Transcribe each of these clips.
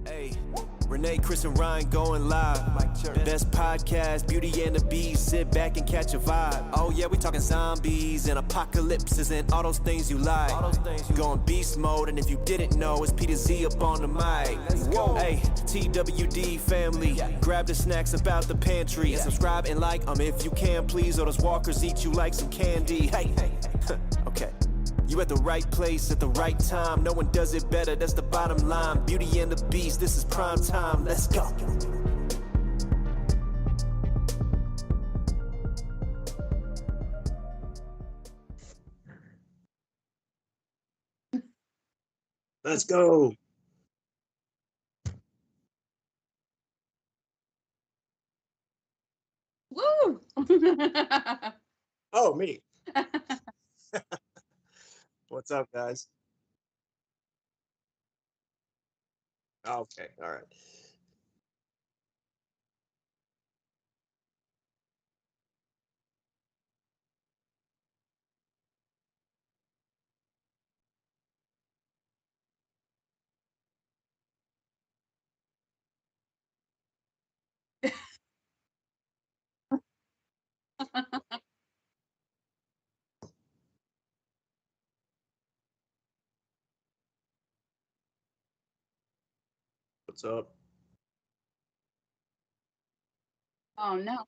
Hey, Renee, Chris, and Ryan going live. Best podcast, Beauty and the Beast. Sit back and catch a vibe. Oh yeah, we talking zombies and apocalypses and all those things you like. Going beast mode, and if you didn't know, it's Peter Z up on the mic. Whoa, hey, TWD family, grab the snacks about the pantry and subscribe and like if you can, please. Or those walkers eat you like some candy. Hey, okay. You at the right place at the right time. No one does it better, that's the bottom line. Beauty and the Beast, this is prime time. Let's go. Let's go. Woo! Oh, me. What's up, guys? Okay, all right. What's up? Oh no.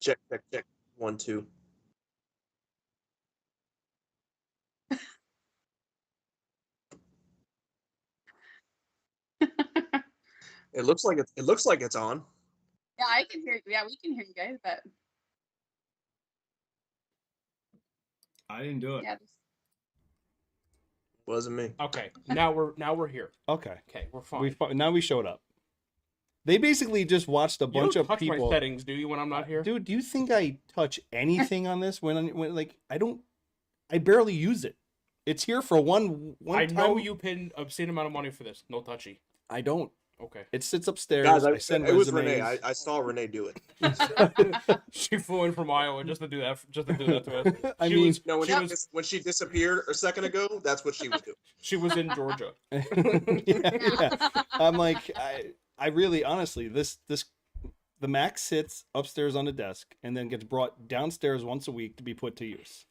Check, check, check. 1, 2. It looks like it's on. Yeah, I can hear you. Yeah, we can hear you guys, but I didn't do it. yeah. Wasn't me. Okay, now we're here. Okay. Okay, we're fine. Now we showed up. They basically just watched a You bunch don't of touch people. my settings, do you? When I'm not here, Dude, do you think I touch anything on this when like I barely use it. It's here for one I time. know you paid obscene amount of money for this. No touchy. I don't. Okay. It sits upstairs. Guys, I send it was resumes. Renee. I saw Renee do it. She flew in from Iowa just to do that. Just to do that to us. I She mean, was- No, when she she disappeared a second ago, that's what she was doing. She was in Georgia. yeah. I'm like, I really, honestly, the Mac sits upstairs on the desk and then gets brought downstairs once a week to be put to use.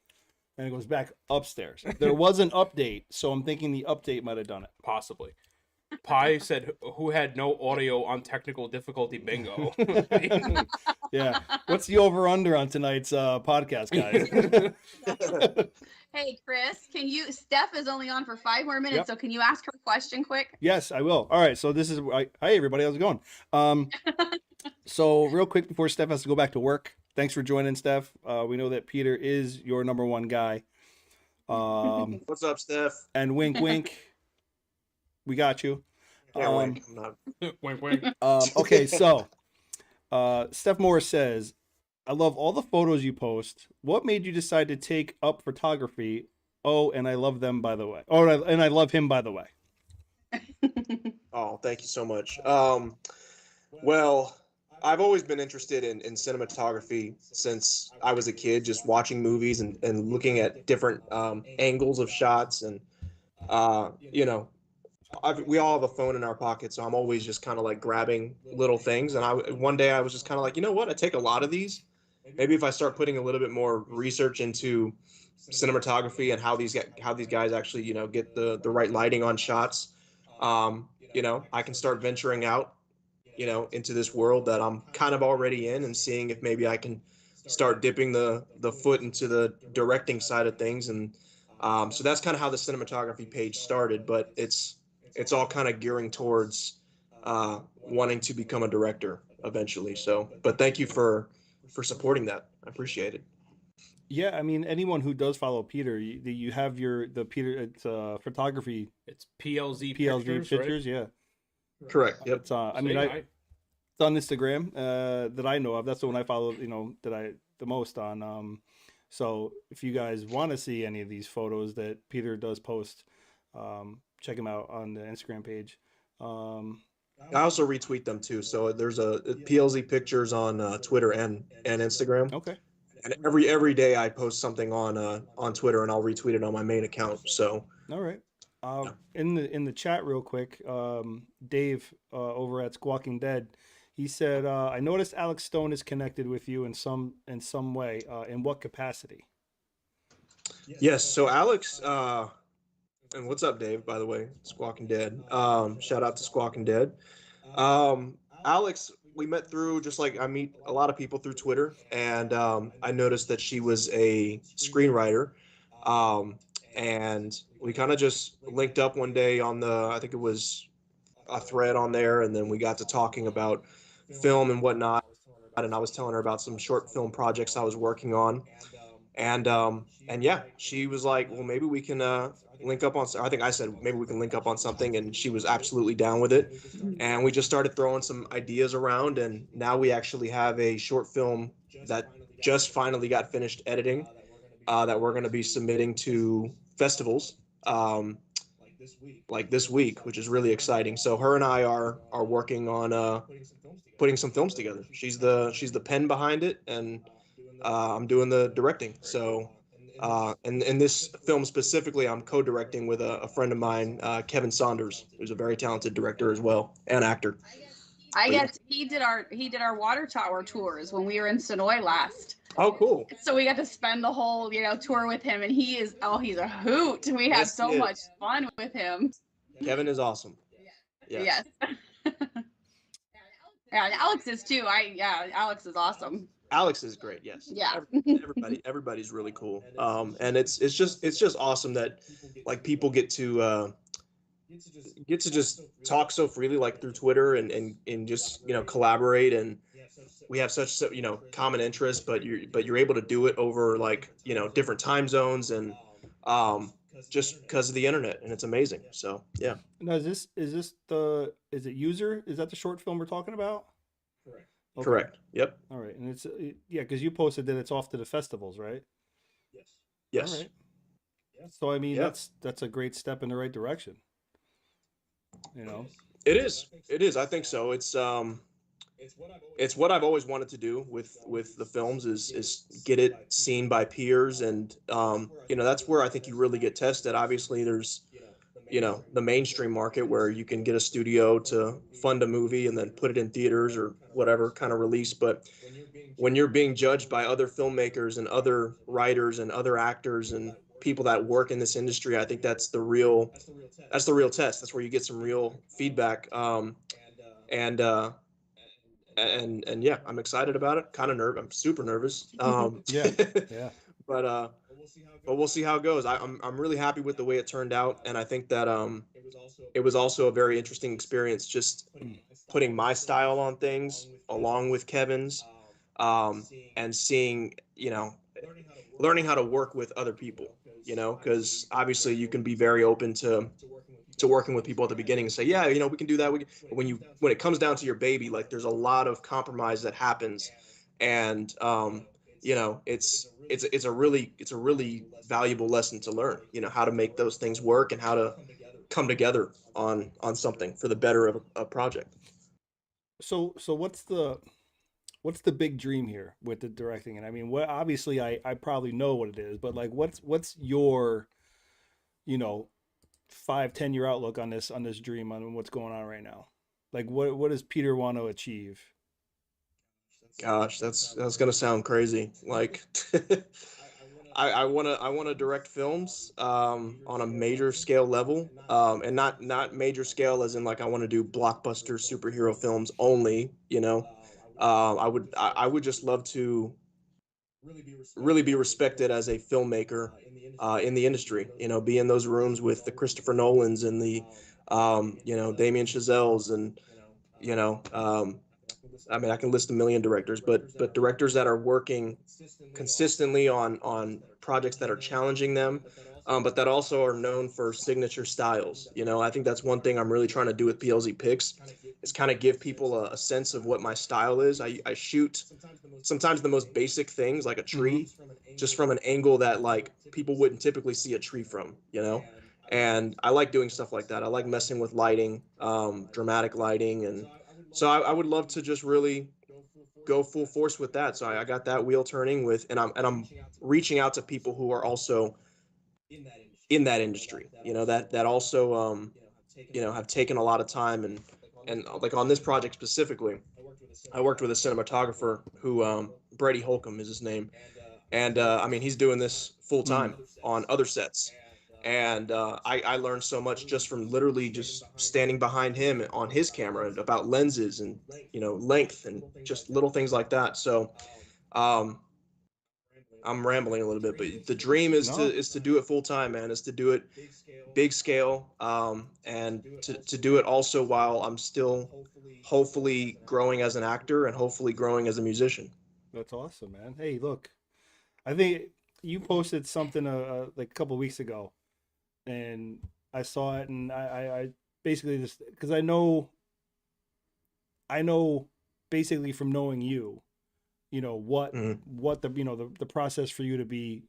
And it goes back upstairs. There was an update, so I'm thinking the update might have done it. Possibly. Pi said, "Who had no audio on technical difficulty bingo?" Yeah. What's the over/under on tonight's podcast, guys? Hey, Chris, Steph is only on for 5 more minutes, Yep. so can you ask her a question quick? Yes, I will. All right. So this is hi everybody. How's it going? So real quick before Steph has to go back to work. Thanks for joining, Steph. We know that Peter is your number one guy. What's up, Steph? And wink, wink. We got you. Can't wink. I'm not. Wink, wink. Okay, so Steph Morris says, I love all the photos you post. What made you decide to take up photography? Oh, and I love them, by the way. Oh, and I love him, by the way. Oh, thank you so much. Well, I've always been interested in cinematography since I was a kid, just watching movies and looking at different angles of shots. And, you know, we all have a phone in our pocket, so I'm always just kind of like grabbing little things. And one day I was just kind of like, you know what? I take a lot of these. Maybe if I start putting a little bit more research into cinematography and how these guys actually, get the right lighting on shots, I can start venturing out, into this world that I'm kind of already in and seeing if maybe I can start dipping the foot into the directing side of things. And so that's kind of how the cinematography page started, but it's all kind of gearing towards wanting to become a director eventually. So, but thank you for supporting that. I appreciate it. Yeah, I mean, anyone who does follow Peter, you have the Peter, it's photography. It's PLZ pictures, right? Yeah. Correct. Yep. It's it's on Instagram that I know of. That's the one I follow, the most on. So if you guys want to see any of these photos that Peter does post, check him out on the Instagram page. I also retweet them too. So there's a PLZ pictures on Twitter and Instagram. Okay. And every day I post something on Twitter and I'll retweet it on my main account. So All right. Yeah. In the chat, real quick, Dave over at Squawking Dead, he said, "I noticed Alex Stone is connected with you in some way. In what capacity?" yes, so Alex, and what's up, Dave? By the way, Squawking Dead. Shout out to Squawking Dead. Alex, we met through just like I meet a lot of people through Twitter, and I noticed that she was a screenwriter, um, and we kind of just linked up one day on the I think it was a thread on there, and then we got to talking about film and whatnot. And I was telling her about some short film projects I was working on, and yeah, she was like, well, maybe we can link up on. I think I said maybe we can link up on something, and she was absolutely down with it. And we just started throwing some ideas around, and now we actually have a short film that just finally got finished editing, that we're going to be submitting to festivals. Like this week, which is really exciting. So her and I are working on putting some films together. She's the pen behind it, and I'm doing the directing. So, and in this film specifically, I'm co-directing with a friend of mine, Kevin Saunders, who's a very talented director as well and actor. I But yeah. guess he did our water tower tours when we were in Sonoy last. Oh, cool. So we got to spend the whole, tour with him, and he's a hoot. We had Yes, so he is. much fun with him. Kevin is awesome. Yes. Yeah, and Alex is too. Alex is awesome. Alex is great. Yes. Yeah. Everybody's really cool. And it's just awesome that like people get to just talk so freely like through Twitter and just collaborate, and we have such common interests, but you're able to do it over like different time zones, and just because of the internet, and it's amazing. So yeah. Now, is it User? Is that the short film we're talking about? Okay. Correct. Yep. All right, and it's yeah, because you posted that it's off to the festivals, right? Yes. All right. So I mean, Yeah. that's a great step in the right direction. It is. I think so. It's what I've always wanted to do with the films is get it seen by peers, and that's where I think you really get tested. Obviously, there's the mainstream market where you can get a studio to fund a movie and then put it in theaters or whatever kind of release, but when you're being judged by other filmmakers and other writers and other actors and people that work in this industry, I think that's the real test. That's where you get some real feedback. And yeah, I'm excited about it. I'm super nervous. Yeah. But we'll see how it goes. I'm really happy with the way it turned out, and I think that it was also a very interesting experience just putting my style on things along with Kevin's, and seeing learning how to work with other people, because obviously you can be very open to working with people at the beginning and say, yeah, we can do that. When it comes down to your baby, like there's a lot of compromise that happens, and it's a really valuable lesson to learn, how to make those things work and how to come together on something for the better of a project. So what's the big dream here with the directing? And I mean, obviously I probably know what it is, but like what's your 5-10 year outlook on this dream, on what's going on right now? Like what does Peter want to achieve? Gosh, that's gonna sound crazy. Like I wanna direct films on a major scale level, and not major scale as in like I want to do blockbuster superhero films only. I would just love to really be respected as a filmmaker in the industry. Be in those rooms with the Christopher Nolans and the Damien Chazelles, and I mean, I can list a million directors, but directors that are working consistently on projects that are challenging them, but that also are known for signature styles. I think that's one thing I'm really trying to do with PLZ Picks, is kind of give people a sense of what my style is. I shoot sometimes the most basic things, like a tree, just from an angle that like people wouldn't typically see a tree from, And I like doing stuff like that. I like messing with lighting, dramatic lighting, and so I would love to just really go full force with that. So I got that wheel turning with, and I'm reaching out to people who are also in that industry. You know, that also have taken a lot of time, and like on this project specifically, I worked with a cinematographer who Brady Holcomb is his name, and I mean he's doing this full time on other sets, and I learned so much just from literally just standing behind him on his camera about lenses and length and just little things like that. So um, I'm rambling a little bit, but the dream is No. to do it full time, man. Is to do it big scale, and to do it also while I'm still hopefully growing as an actor and hopefully growing as a musician. That's awesome, man. Hey, look, I think you posted something like a couple weeks ago, and I saw it, and I basically just because I know basically from knowing you, what Mhm. the the process for you to be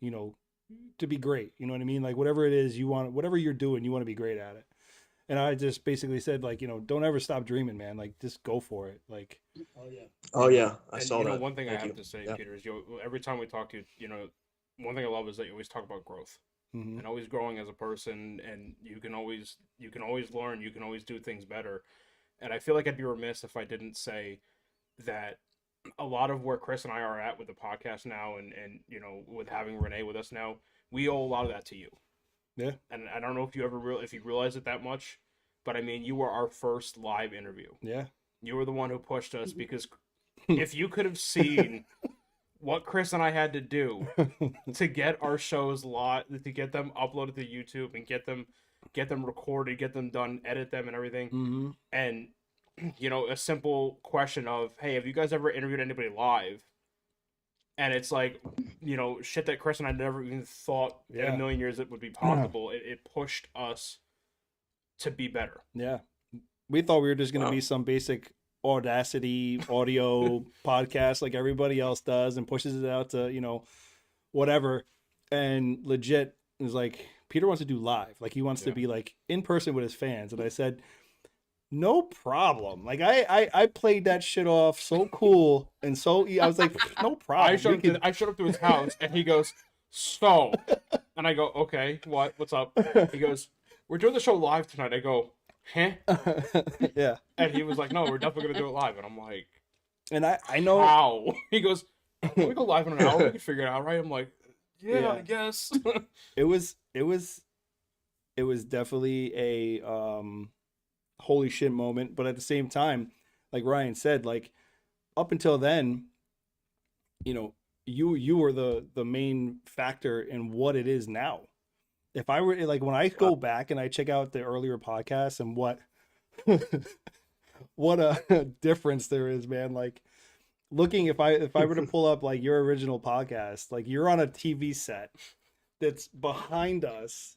to be great. You know what I mean? Like whatever it is you want, whatever you're doing, you want to be great at it. And I just basically said like don't ever stop dreaming, man. Like just go for it. Like Oh yeah, I And saw that. one thing I Thank have you. to say, Yeah. Peter, is every time we talk to you, one thing I love is that you always talk about growth mhm. and always growing as a person, and you can always learn, you can always do things better. And I feel like I'd be remiss if I didn't say that a lot of where Chris and I are at with the podcast now, and with having Renee with us now, we owe a lot of that to you. Yeah. And I don't know if you ever if you realize it that much, but I mean, you were our first live interview. Yeah. You were the one who pushed us, because if you could have seen what Chris and I had to do to get our shows live, to get them uploaded to YouTube and get them recorded, get them done, edit them and everything. hmm And a simple question of, hey, have you guys ever interviewed anybody live? And it's like, shit that Chris and I never even thought in a Yeah. million years it would be possible. It pushed us to be better. Yeah. We thought we were just going to Wow. be some basic Audacity audio podcast like everybody else does and pushes it out to, whatever. And legit is like, Peter wants to do live. Like he wants to Yeah. be like in person with his fans. And I said, no problem. Like I played that shit off so cool and so I was like, no problem. I showed up to his house and he goes, so, and I go, okay, what's up? He goes, we're doing the show live tonight. I go, huh? Yeah. And he was like, no, we're definitely gonna do it live. And I'm like, And I know how? He goes, we go live in an hour. We can figure it out, right? I'm like, yeah. Yeah. I guess. it was definitely a holy shit moment, but at the same time, like Ryan said, like up until then, you were the main factor in what it is now. If I were like when I go back and I check out the earlier podcasts and what what a difference there is, man. Like looking if I were to pull up like your original podcast, like you're on a TV set that's behind us.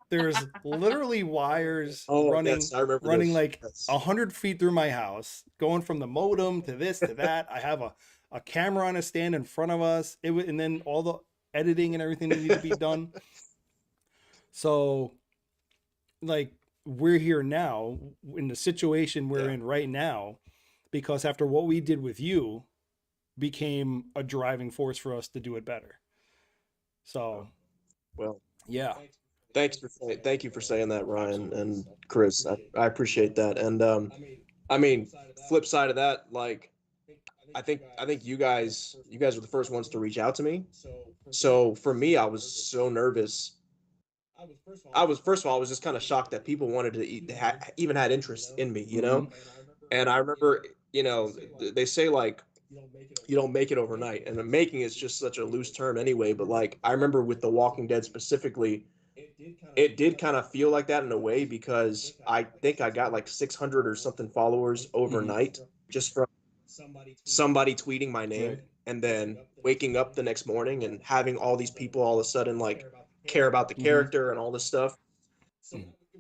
There's literally wires running Yes, I remember running this. like Yes. 100 feet through my house, going from the modem to this to that. I have a camera on a stand in front of us. And then all the editing and everything that needed to be done. So, like, we're here now in the situation we're in right now, because after what we did with you, became a driving force for us to do it better. So, Well, yeah. thank you for saying that, Ryan and Chris. I appreciate that. And I mean, flip side of that, like I think you guys were the first ones to reach out to me. So for me, I was so nervous. First of all, I was just kind of shocked that people wanted to even had interest in me, And I remember, they say like you don't make it overnight, and the making is just such a loose term anyway. But like I remember with The Walking Dead specifically, it did kind of feel like that in a way, because I think I got like 600 or something followers overnight just from somebody tweeting my name, Right. and then waking up the next morning and having all these people all of a sudden like care about the character and all this stuff.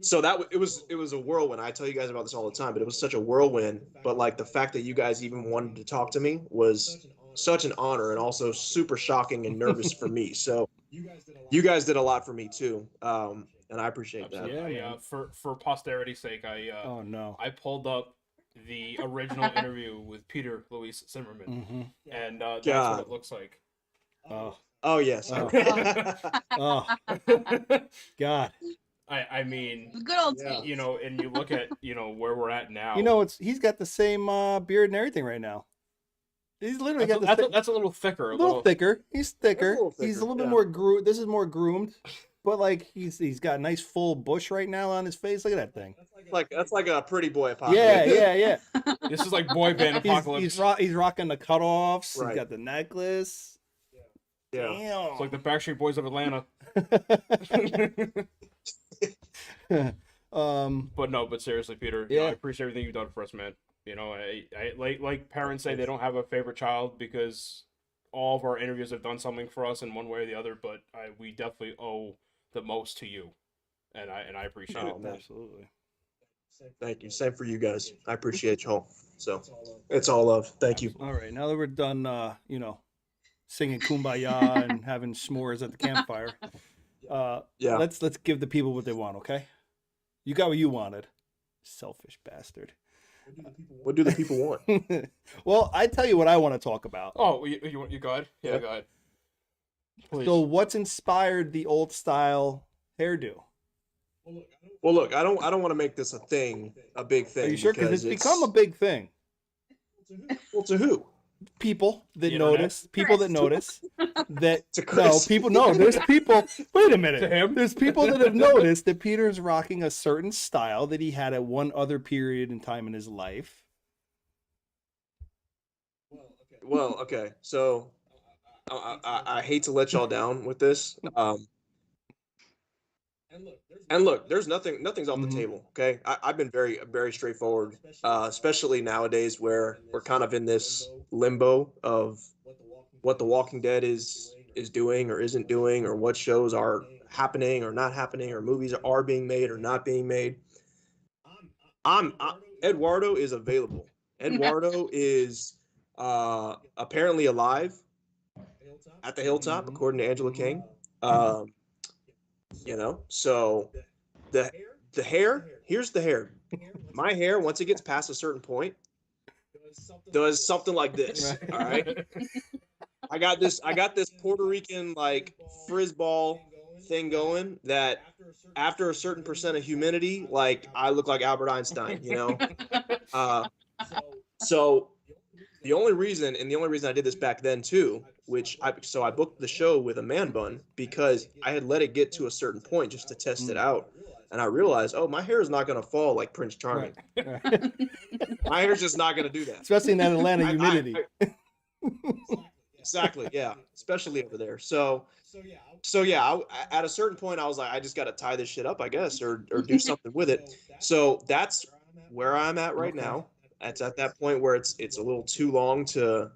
So it was a whirlwind. I tell you guys about this all the time, but it was such a whirlwind. But like the fact that you guys even wanted to talk to me was such an honor, and also super shocking and nervous for me. So you guys did a lot for me too. and I appreciate that. Absolutely. Yeah, man. For posterity's sake, Oh no. I pulled up the original interview with Peter Louis Zimmerman, Mm-hmm. and that's God. what it looks like. Oh. Oh yes. Oh. Oh. God. I mean, The good old Yeah. days. you know, and you look at where we're at now. You know, he's got the same beard and everything right now. He's literally that's, got the that's a little thicker. a little thicker. He's thicker. little He's a thicker, little bit yeah. more groomed. This is more groomed, but like he's got a nice full bush right now on his face. Look at that thing. That's like a pretty boy apocalypse. Yeah. This is like boy band apocalypse. He's rocking the cutoffs. Right. He's got the necklace. Yeah. Damn. It's like the Backstreet Boys of Atlanta. But seriously, Peter, you know, Yeah. I appreciate everything you've done for us, man. You know, I like parents say they don't have a favorite child because all of our interviews have done something for us in one way or the other, but we definitely owe the most to you, and I appreciate Oh, it. man. Absolutely. Thank you. Same for you guys. I appreciate y'all. So it's all love. Thank you. All right, now that we're done, singing "Kumbaya" and having s'mores at the campfire, Yeah. let's give the people what they want. Okay, you got what you wanted, selfish bastard. What do the people want? Well, I tell you what I want to talk about. Oh, you go ahead. Yeah, Yeah. go ahead. Please. So, what's inspired the old style hairdo? Well, look, I don't want to make this a big thing. Are you sure? Because it's become a big thing. Well, to who? People that The internet? notice, people that notice that To no Chris. people. No, there's people. Wait a minute. To him? There's people that have noticed that Peter's rocking a certain style that he had at one other period in time in his life. Well, okay. So I hate to let y'all down with this. And look, nothing's off the Mhm. table. Okay, I've been very straightforward, especially nowadays where we're kind of in this limbo of what The Walking Dead is doing or isn't doing, or what shows are happening or not happening, or movies are being made or not being made. Eduardo is available. Eduardo is apparently alive at the hilltop, according to Angela King. So the hair, here's the hair. My hair, once it gets past a certain point, does something like this. All right. I got this Puerto Rican like frizz ball thing going that after a certain percent of humidity, like I look like Albert Einstein, So the only reason I did this back then too, I booked the show with a man bun because I had let it get to a certain point just to test it out. And I realized, my hair is not going to fall like Prince Charming. Right. My hair's just not going to do that. Especially in that Atlanta humidity. Exactly. Yeah. Especially over there. So yeah, at a certain point I was like, I just got to tie this shit up, I guess, or do something with it. So that's where I'm at right now. It's at that point where it's a little too long to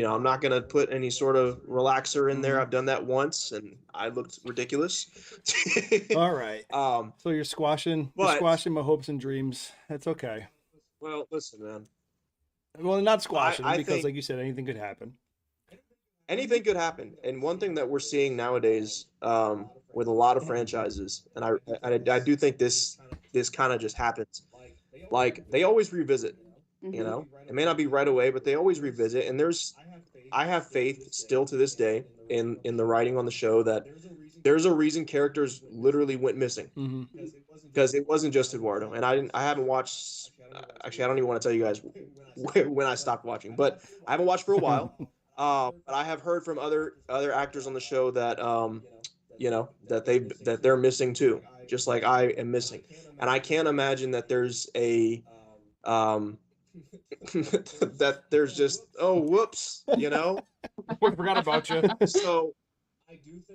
I'm not going to put any sort of relaxer in there. I've done that once and I looked ridiculous. All right. So you're squashing but- my hopes and dreams. That's okay. Well, listen, man. Well, not squashing I because, think- like you said, anything could happen. Anything could happen. And one thing that we're seeing nowadays with a lot of franchises, and I do think this kind of just happens. Like they always revisit, it may not be right away, but they always revisit. And I have faith still to this day in the writing on the show that there's a reason characters literally went missing because it wasn't just Eduardo. And I haven't watched. Actually, I don't even want to tell you guys when I stopped watching, but I haven't watched for a while. But I have heard from other actors on the show that that they're missing too, just like I am missing. And I can't imagine that there's a that there's just whoops, We forgot about you. So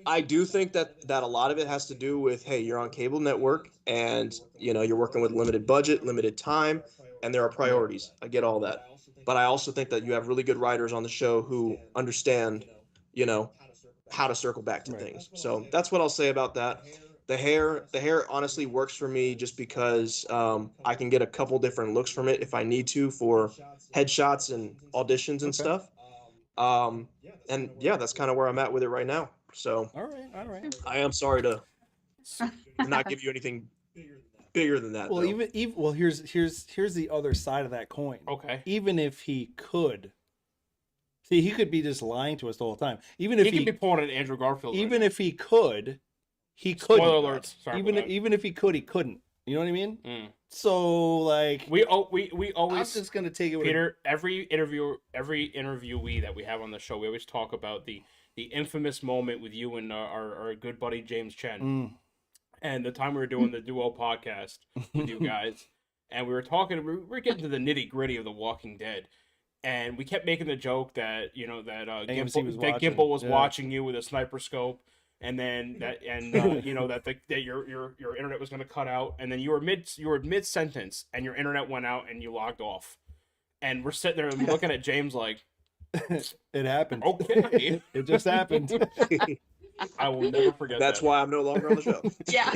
I do think that a lot of it has to do with, hey, you're on cable network and you're working with limited budget, limited time, and there are priorities. I get all that. But I also think that you have really good writers on the show who understand, how to circle back to things. So that's what I'll say about that. The hair honestly works for me just because I can get a couple different looks from it if I need to for headshots and auditions and stuff. And yeah, that's kind of where I'm at with it right now. So All right. I am sorry to to not give you anything bigger than that. Well, though. even well, here's the other side of that coin. Okay. Even if he could, see, he could be just lying to us the whole time. Even if He could be pulling an Andrew Garfield. even right if he could, he now. couldn't. Spoiler alerts. Sorry Even about that. even if he could, he couldn't. You know what I mean? Mm. So like, we I'm always just gonna take it with Peter, every interviewee that we have on the show, we always talk about the infamous moment with you and our good buddy James Chen, and the time we were doing the duo podcast with you guys, and we were talking, we were getting to the nitty gritty of The Walking Dead, and we kept making the joke that Gimple was watching you with a sniper scope. And then that, and that your internet was going to cut out, and then you were mid sentence, and your internet went out, and you logged off, and we're sitting there and looking at James like, it happened. okay, It just happened. I will never forget. That's why I'm no longer on the show. Yeah.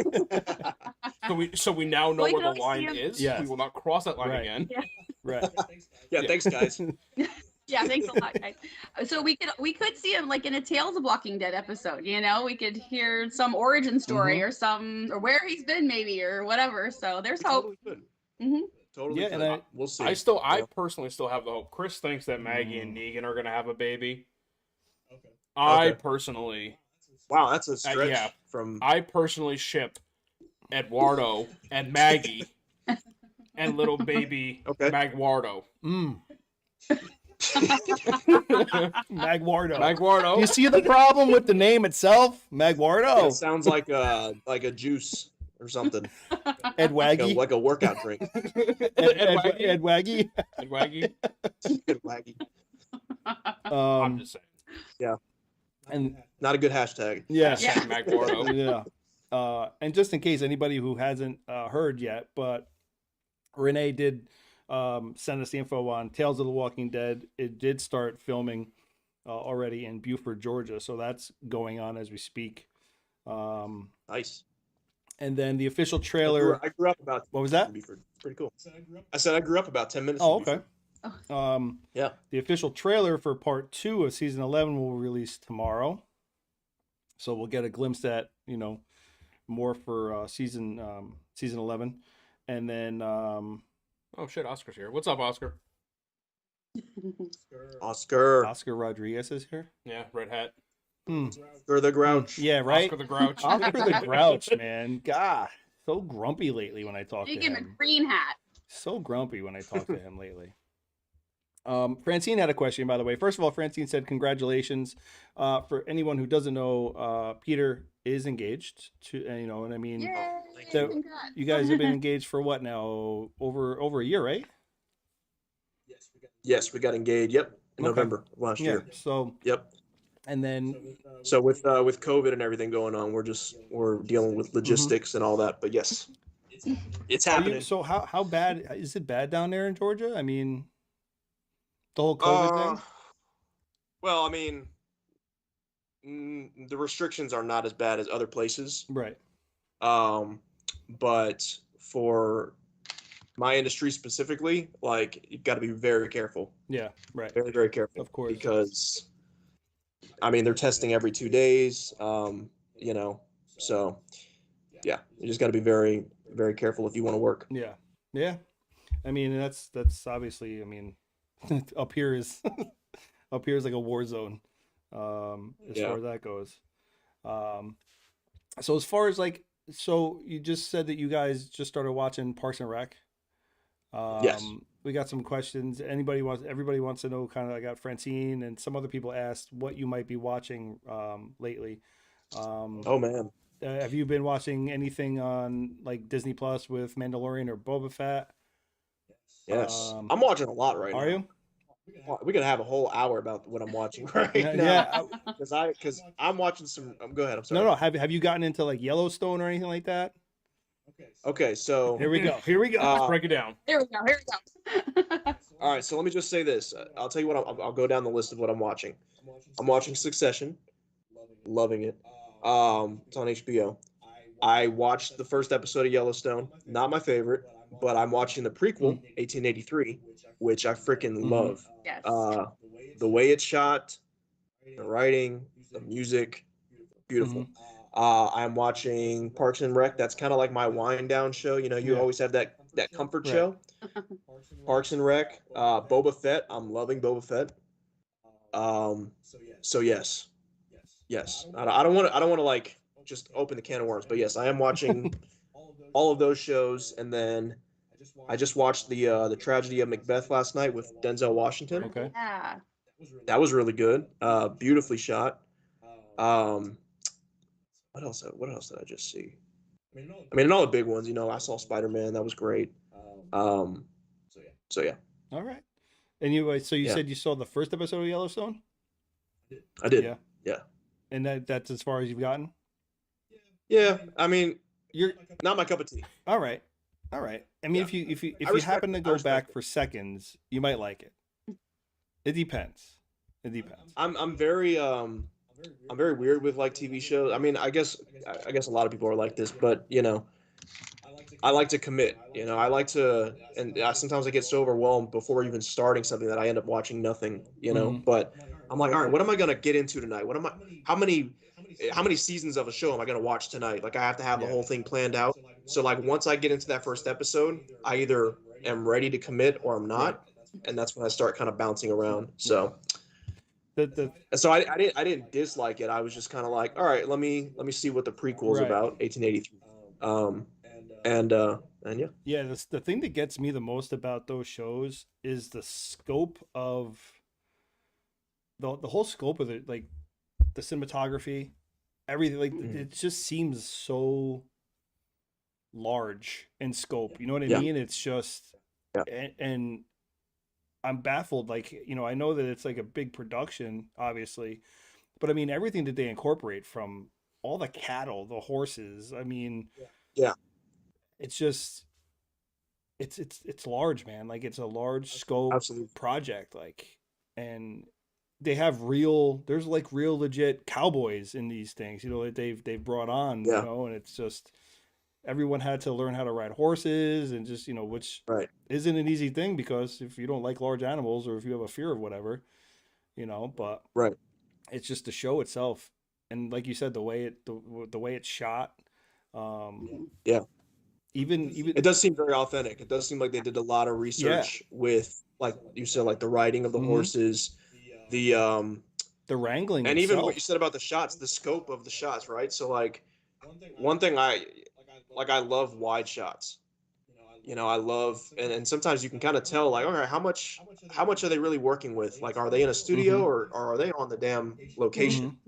So we now know Well, you where the can always line see him. is. Yes. We will not cross that line Right. again. Right. Yeah, thanks, guys. Yeah, thanks a lot, guys. So we could see him like in a Tales of Walking Dead episode, you know? We could hear some origin story or where he's been maybe or whatever. So there's hope. Totally could. Mhm. Totally Yeah, could. and We'll see. I personally still have the hope. Chris thinks that Maggie and Negan are going to have a baby. I Okay. personally, Wow, that's a stretch yeah. from. I personally ship Eduardo and Maggie and little baby Okay. Magwardo. Magwardo. Magwardo. You see the problem with the name itself, Magwardo. It sounds like a juice or something, Ed Waggy. like a workout drink. Ed Waggy. And Waggy. Waggy. I'm just saying. And Not a good hashtag. yeah, Hashtag Magwardo. yeah. And just in case anybody who hasn't heard yet, but Renee did send us the info on Tales of the Walking Dead. It did start filming already in Beaufort, Georgia, so that's going on as we speak. Nice. And then the official trailer. I grew up about. What was that? Beaufort. Pretty cool. I said I grew up about 10 minutes. Oh, from okay. Beaufort. Yeah. The official trailer for part 2 of season 11 will release tomorrow, so we'll get a glimpse at more for season 11, and then Oh shit, Oscar's here. What's up, Oscar? Oscar. Oscar Rodriguez is here. Yeah, red hat. Oscar the Grouch. Yeah, right. Oscar the Grouch. Oscar the Grouch, man. God, so grumpy lately when I talk to Big in a him. green hat. So grumpy when I talk to him lately. Francine had a question, by the way. First of all, Francine said, congratulations. For anyone who doesn't know, Peter is engaged to, and I mean, Yay! So, Congrats. you guys have been engaged for what now? Over a year, right? Yes, we got engaged. Yep, in Okay. November of last year. So, Yep. and then, So with COVID and everything going on, we're dealing with logistics and all that. But yes, it's happening. so how bad is it? Bad down there in Georgia? I mean, the whole COVID thing. Well, I mean, the restrictions are not as bad as other places. Right. But for my industry specifically, like, you've got to be very careful. Yeah. Right. Very, very careful. Of course. Because, I mean, they're testing every 2 days. So yeah, you just got to be very, very careful if you want to work. Yeah. Yeah. I mean, that's obviously. I mean, up here is like a war zone. As far as that goes. So as far as like, so you just said that you guys just started watching Parks and Rec. Yes. We got some questions. Everybody wants to know kind of, I got Francine and some other people asked what you might be watching lately. Oh man. Have you been watching anything on like Disney Plus with Mandalorian or Boba Fett? Yes. I'm watching a lot right now. Are you? We could have a whole hour about what I'm watching right now. Yeah. Because I'm watching some. Go ahead. I'm sorry. No. Have you gotten into like Yellowstone or anything like that? Okay, so Here we go. Let's break it down. Here we go. all right. So let me just say this. I'll tell you what. I'll go down the list of what I'm watching. I'm watching Succession. Loving it. It's on HBO. I watched the first episode of Yellowstone. Not my favorite, but I'm watching the prequel, 1883, which I freaking love. Yes. The way it's shot, the writing, the music, beautiful. I'm watching Parks and Rec. That's kind of like my wind down show. You know, you Yeah. always have that comfort Right. show. Parks and Rec. Boba Fett. I'm loving Boba Fett. So yes, yes. I don't want to like just open the can of worms, but yes, I am watching all of those shows, and then I just watched the Tragedy of Macbeth last night with Denzel Washington. Okay. Yeah. That was really good. Beautifully shot. What else? What else did I just see? I mean, and all the big ones. You know, I saw Spider-Man. That was great. So yeah, All right. And you so you Yeah. said you saw the first episode of Yellowstone? I did. Yeah. Yeah. And that's as far as you've gotten? Yeah. I mean, You're not my cup of tea. all right. All right. I mean, Yeah. if you I respect happen to it. I go respect back it. for seconds, you might like it. It depends. It depends. I'm very weird with like TV shows. I mean, I guess a lot of people are like this, but you know, I like to commit. You know, I like to, and sometimes I get so overwhelmed before even starting something that I end up watching nothing. You know, Mhm. but I'm like, all right, what am I gonna get into tonight? How many seasons of a show am I gonna watch tonight? Like I have to have the Yeah. whole thing planned out. So like once I get into that first episode, I either am ready to commit or I'm not, and that's when I start kind of bouncing around. So. The So I didn't dislike it. I was just kind of like, all right, let me see what the prequel's Right. about, 1883. And yeah. Yeah, the thing that gets me the most about those shows is the scope of the whole scope of it, like the cinematography, everything. Like Mhm. it just seems so large in scope. You know what I Yeah. mean? It's just, Yeah. and I'm baffled. Like, you know, I know that it's like a big production, obviously, but I mean everything that they incorporate, from all the cattle, the horses. I mean, Yeah. it's just it's large, man. Like it's a large scope Absolutely. project, like, and they have there's like real legit cowboys in these things, you know, that they've brought on, you Yeah. know, and it's just everyone had to learn how to ride horses, and just, you know, which Right. isn't an easy thing, because if you don't like large animals, or if you have a fear of whatever, you know, but Right. it's just the show itself. And like you said, the way it's shot, Yeah. even It does seem very authentic. It does seem like they did a lot of research with, like you said, like the riding of the Mhm. horses, the the wrangling and even itself. what you said about the shots, the scope of the shots, right? So like one thing I love wide shots. You know, I love, and sometimes you can kind of tell, like, okay, how much are they really working with? Like, are they in a studio, Mhm. or are they on the damn location?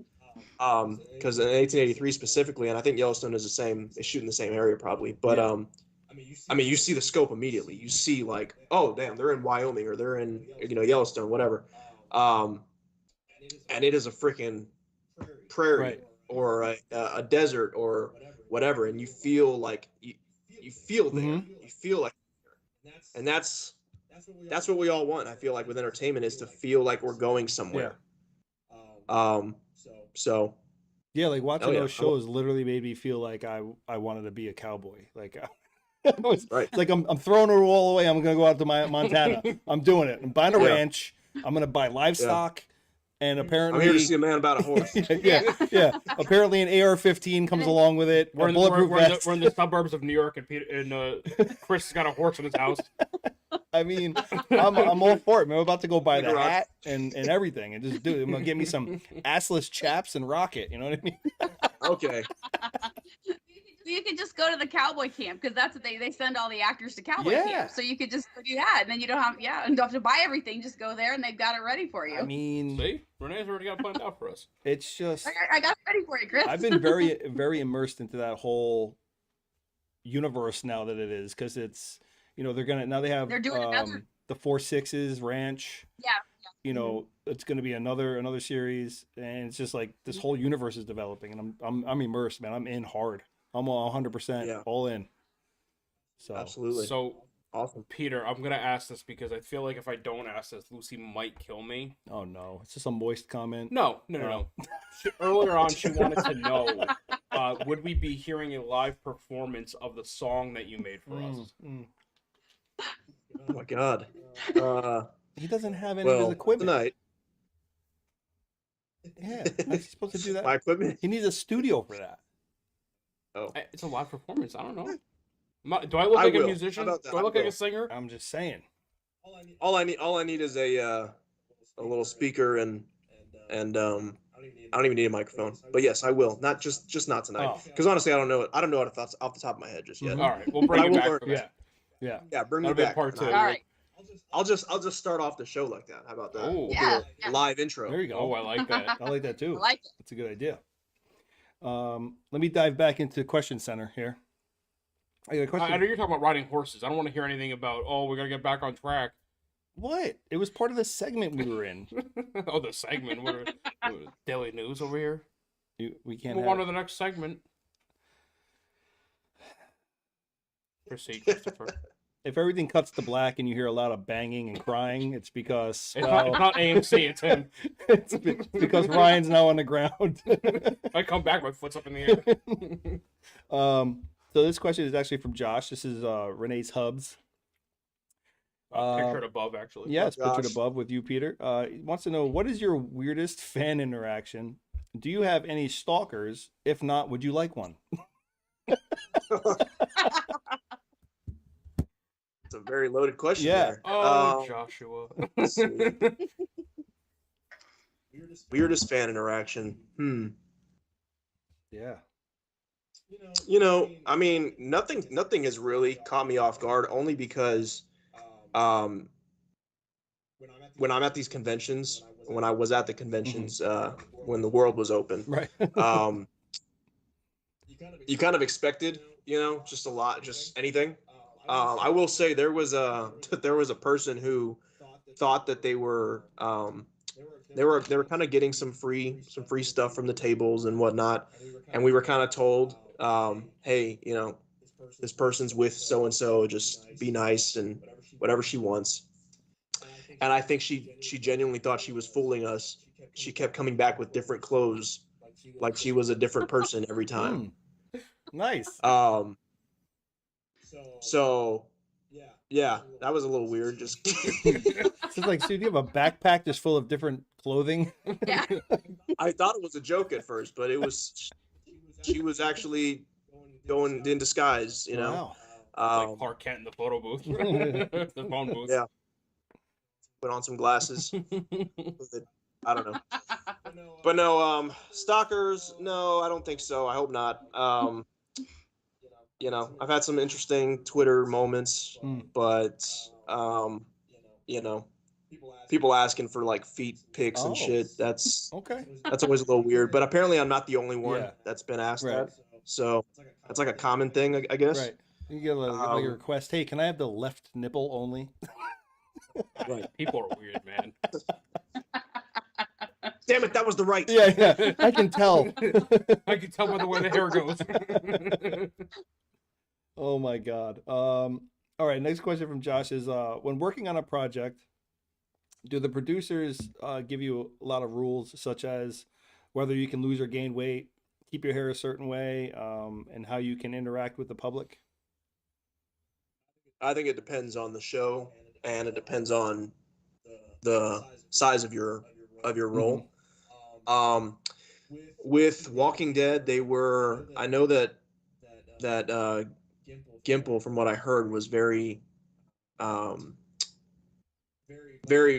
Mhm. Because in 1883 specifically, and I think Yellowstone is the same, they shoot in the same area probably, but Yeah. I mean, you see the scope immediately. You see like, oh damn, they're in Wyoming, or they're in, you know, Yellowstone, whatever. And it is a freaking prairie, Right. or a desert, or whatever, and you feel like you feel there. Mhm. You feel like, and that's what we all want. I feel like with entertainment, is to feel like we're going somewhere. So Yeah, like watching yeah. those shows literally made me feel like I wanted to be a cowboy. Like it's Right. like I'm throwing it all away. I'm gonna go out to Montana. I'm doing it. I'm buying a Yeah. ranch. I'm gonna buy livestock, and apparently I'm here to see a man about a horse. yeah. Apparently, an AR-15 comes along with it. We're A in, bulletproof vest. we're in the suburbs of New York, and Chris has got a horse in his house. I mean, I'm all for it, man. I'm about to go buy the Garage. hat and everything, and just do it. I'm gonna get me some assless chaps and rocket. You know what I mean? Okay. You could just go to the cowboy camp, because that's what they send all the actors to cowboy Yeah. camp. So you could just go do that, and then you don't have and don't have to buy everything. Just go there, and they've got it ready for you. I mean, See, Renee's already got it planned out for us. it's just I got it ready for you, Chris. I've been very very immersed into that whole universe now that it is, because it's, you know, they have They're doing another- the 4-6s ranch. Yeah. You know, it's going to be another series, and it's just like this whole universe is developing, and I'm immersed, man. I'm in hard. I'm 100% Yeah. all in. So Absolutely. So, Awesome. Peter, I'm gonna ask this because I feel like if I don't ask this, Lucy might kill me. oh no, it's just a moist comment. No. Earlier on, she wanted to know, would we be hearing a live performance of the song that you made for us? Oh my God. He doesn't have any of his Well, equipment. tonight, Yeah, how's he supposed to do that? my equipment. He needs a studio for that. Oh, It's a live performance. I don't know. Do I look I like a will. musician? How about Do that? I I look like a will. singer? I'm just saying. All I need is a little speaker and I don't even need a microphone. But yes, I will. Not just not tonight. Oh. Because honestly, I don't know it. I don't know it off the top of my head just yet. Mhm. All right, we'll But bring I you will back learn. for Yeah. that. Yeah. Yeah, bring That'll me be back. part and two. All right. I'll just start off the show like that. How about that? Oh. We'll Yeah, do yeah. a live intro. There you go. Oh, I like that. I like that too. I like it. That's a good idea. Let me dive back into Question Center here. I got a question. I know you're talking about riding horses. I don't want to hear anything about, oh, we got to get back on track. What? It was part of the segment we were in. Oh, the segment. What daily news over here? We can't Move have... on to the next segment. Proceed, Christopher. If everything cuts to black and you hear a lot of banging and crying, it's because It's not AMC, it's him. it's because Ryan's now on the ground. I come back, my foot's up in the air. So this question is actually from Josh. This is Renee's Hubs. Pictured above, actually. Yeah, it's pictured Josh. above with you, Peter. He wants to know, what is your weirdest fan interaction? Do you have any stalkers? If not, would you like one? It's a very loaded question. Yeah. There. Oh, Joshua. let's see. Weirdest fan interaction. Yeah. I mean, nothing has really caught me off guard, only because when I'm at these conventions, when I was at the conventions, when the world was open, Right. you kind of expected, just a lot, just anything. I will say there was a person who thought that they were kind of getting some free stuff from the tables and whatnot, and we were kind of told, hey, this person's with so and so, just be nice and whatever she wants. And I think she genuinely thought she was fooling us. She kept coming back with different clothes, like she was a different person every time. Nice. So yeah, that was a little weird. Just It's like, so do you have a backpack just full of different clothing? Yeah. I thought it was a joke at first, but she was actually going in disguise, Wow. Like Clark Kent in the photo booth. The phone booth. Yeah. Put on some glasses. I don't know. But no, stalkers, no, I don't think so. I hope not. I've had some interesting Twitter moments, but people asking for like feet pics and shit. That's Okay. always a little weird. But apparently I'm not the only one Yeah. that's been asked Right. that. So that's like a common thing, I guess. Right. You get like a request. Hey, can I have the left nipple only? Right. People are weird, man. Damn it, that was the right. Yeah. I can tell. I can tell by the way the hair goes. Oh my God. All right. Next question from Josh is, when working on a project, do the producers give you a lot of rules, such as whether you can lose or gain weight, keep your hair a certain way, and how you can interact with the public? I think it depends on the show, and it depends on the size of your role. With Walking Dead, I know that Gimple, from what I heard, was very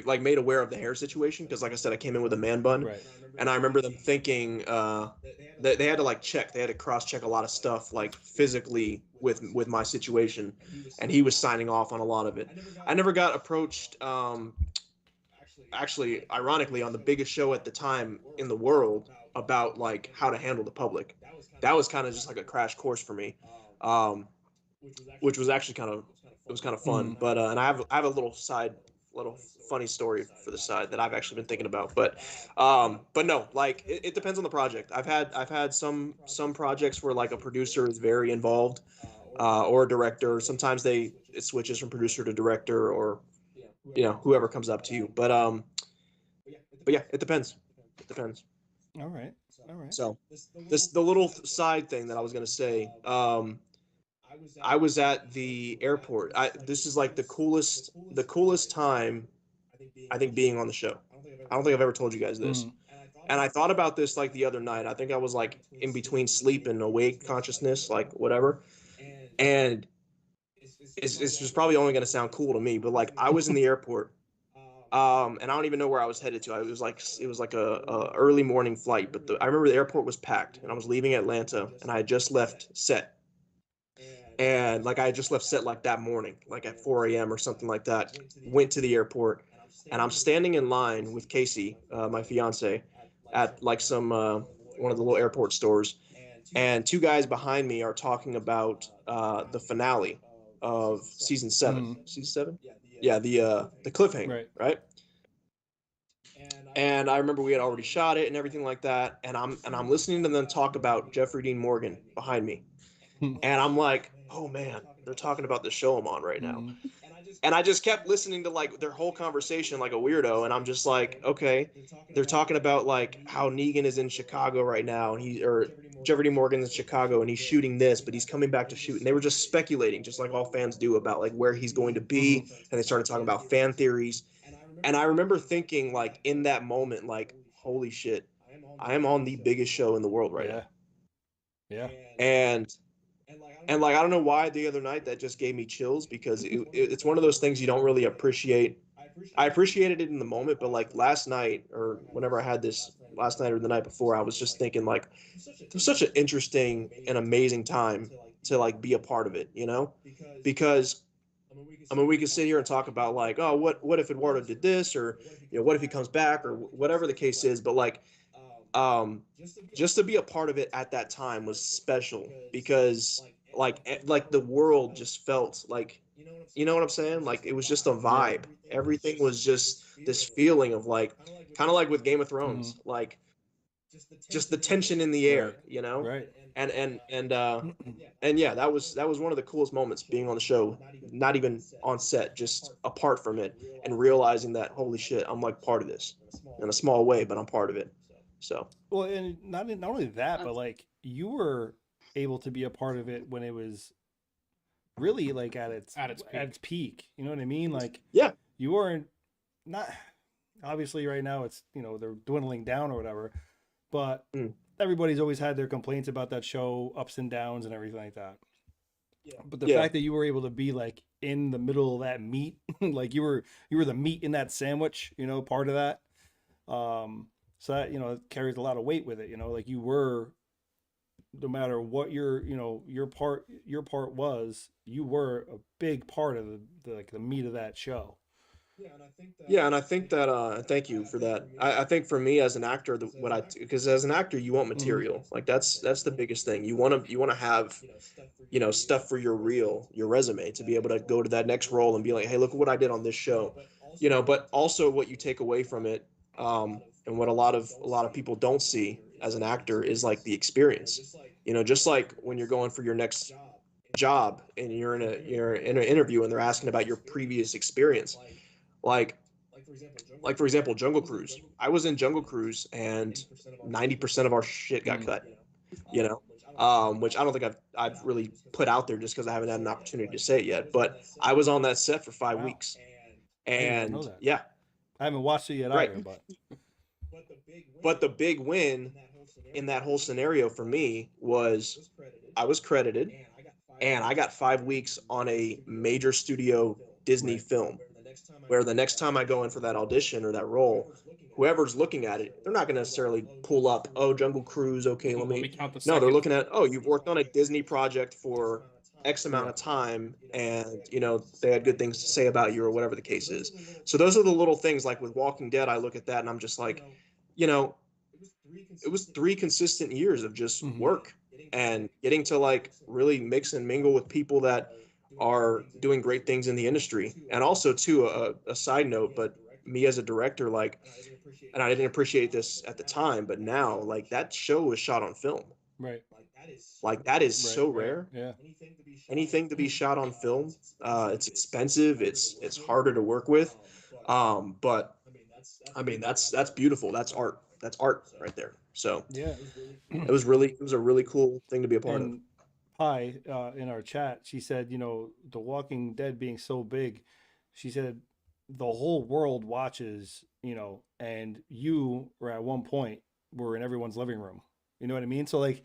like made aware of the hair situation, because like I said, I came in with a man bun. Right. And I remember them thinking that they had to they had to cross check a lot of stuff, like physically with my situation, and he was signing off on a lot of it. I never got approached. Actually, ironically, on the biggest show at the time in the world about like how to handle the public. That was kind of just like a crash course for me, which was actually kind of fun. But and I have a little funny story for the side that I've actually been thinking about. But no, like it depends on the project. I've had some projects where like a producer is very involved, or a director. Sometimes it switches from producer to director, or whoever comes up to you. But yeah, it depends. All right. So the little side thing that I was gonna say. I was at the airport. This is like the coolest time, I think, being on the show. I don't think I've ever told you guys this. And I thought about this like the other night. I think I was like in between sleep and awake consciousness, like whatever. And it's just probably only going to sound cool to me, but like I was in the airport, and I don't even know where I was headed to. It was like a early morning flight, but I remember the airport was packed, and I was leaving Atlanta, and I had just left set, and like I had just left set like that morning, like at 4 a.m. or something like that. Went to the airport, and I'm standing in line with Casey, my fiance, at like some one of the little airport stores, and two guys behind me are talking about the finale of season 7. Season 7? Yeah, the cliffhanger, right? And I remember we had already shot it and everything like that, and I'm listening to them talk about Jeffrey Dean Morgan behind me. And I'm like, "Oh man, they're talking about the show I'm on right now." And I just kept listening to like their whole conversation like a weirdo, and I'm just like, okay, they're talking about like how Negan is in Chicago right now, and or Jeffrey D. Morgan's in Chicago, and he's shooting this, but he's coming back to shoot. And they were just speculating, just like all fans do, about like where he's going to be, and they started talking about fan theories. And I remember thinking like in that moment, like, holy shit, I am on the biggest show in the world right now. Yeah. And like I don't know why the other night that just gave me chills, because it's one of those things you don't really appreciate. I appreciated it in the moment, but like last night or whenever I had this last night or the night before, I was just thinking like it was such an interesting and amazing time to like be a part of it, you know? Because I mean we could sit here and talk about like, oh, what if Eduardo did this, or what if he comes back, or whatever the case is, but like just to be a part of it at that time was special, because like the world just felt like, you know what I'm saying, like it was just a vibe. Everything was just this feeling of like, kind of like with Game of Thrones, like just the tension in the air, Right. and yeah, that was one of the coolest moments, being on the show, not even on set, just apart from it, and realizing that, holy shit, I'm like part of this in a small way, but I'm part of it. So Well, and not only that, but like you were able to be a part of it when it was really like at its peak. You know what I mean? Like, yeah, you weren't, not obviously right now it's, they're dwindling down or whatever, but everybody's always had their complaints about that show, ups and downs and everything like that. But the fact that you were able to be like in the middle of that meat, like you were the meat in that sandwich, part of that. So that, it carries a lot of weight with it, like you were, no matter what your part was, you were a big part of the meat of that show. Yeah, and I think that thank you for that. I think for me as an actor, because as an actor you want material. Like that's the biggest thing. You want to have, stuff for your resume, to be able to go to that next role and be like, hey, look what I did on this show. But also what you take away from it, and what a lot of people don't see as an actor, is like the experience. Just like when you're going for your next job and you're in an interview and they're asking about your previous experience. Like for example, Jungle Cruise. I was in Jungle Cruise, and 90% of our shit got cut. Which I don't think I've really put out there, just because I haven't had an opportunity to say it yet. But I was on that set for 5 weeks, and yeah, I haven't watched it yet right. either, but But the big win in that whole scenario for me was I was credited, and I got 5 weeks on a major studio Disney film, where the next time I go in for that audition or that role, whoever's looking at it, they're not going to necessarily pull up, oh, Jungle Cruise, okay, let me count the no, they're seconds. looking at, oh, you've worked on a Disney project for X amount of time, and they had good things to say about you, or whatever the case is. So those are the little things. Like with Walking Dead, I look at that and I'm just like, it was 3 consistent years of just work, and getting to like really mix and mingle with people that are doing great things in the industry. And also too, a side note, but me as a director, like, and I didn't appreciate this at the time, but now, like, that show was shot on film. right. Like, that is so rare. Yeah. Anything to be shot on film, it's expensive, it's harder to work with, but I mean that's beautiful. That's art right there. So Yeah. it was a really cool thing to be a part of. And Pi, in our chat, she said, The Walking Dead being so big, she said the whole world watches, and you were at one point were in everyone's living room. You know what I mean? So like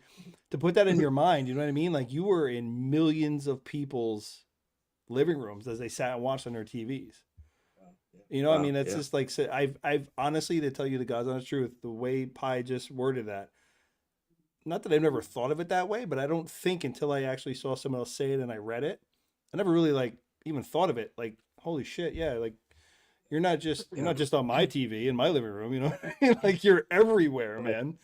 to put that in your mind, you know what I mean? Like you were in millions of people's living rooms as they sat and watched on their TVs. You know, I mean, that's just like, I've honestly, to tell you the God's honest truth, the way Pi just worded that, not that I've never thought of it that way, but I don't think until I actually saw someone else say it and I read it, I never really like even thought of it. Like, holy shit. Yeah. Like you're not just on my TV in my living room, you know, like you're everywhere, man.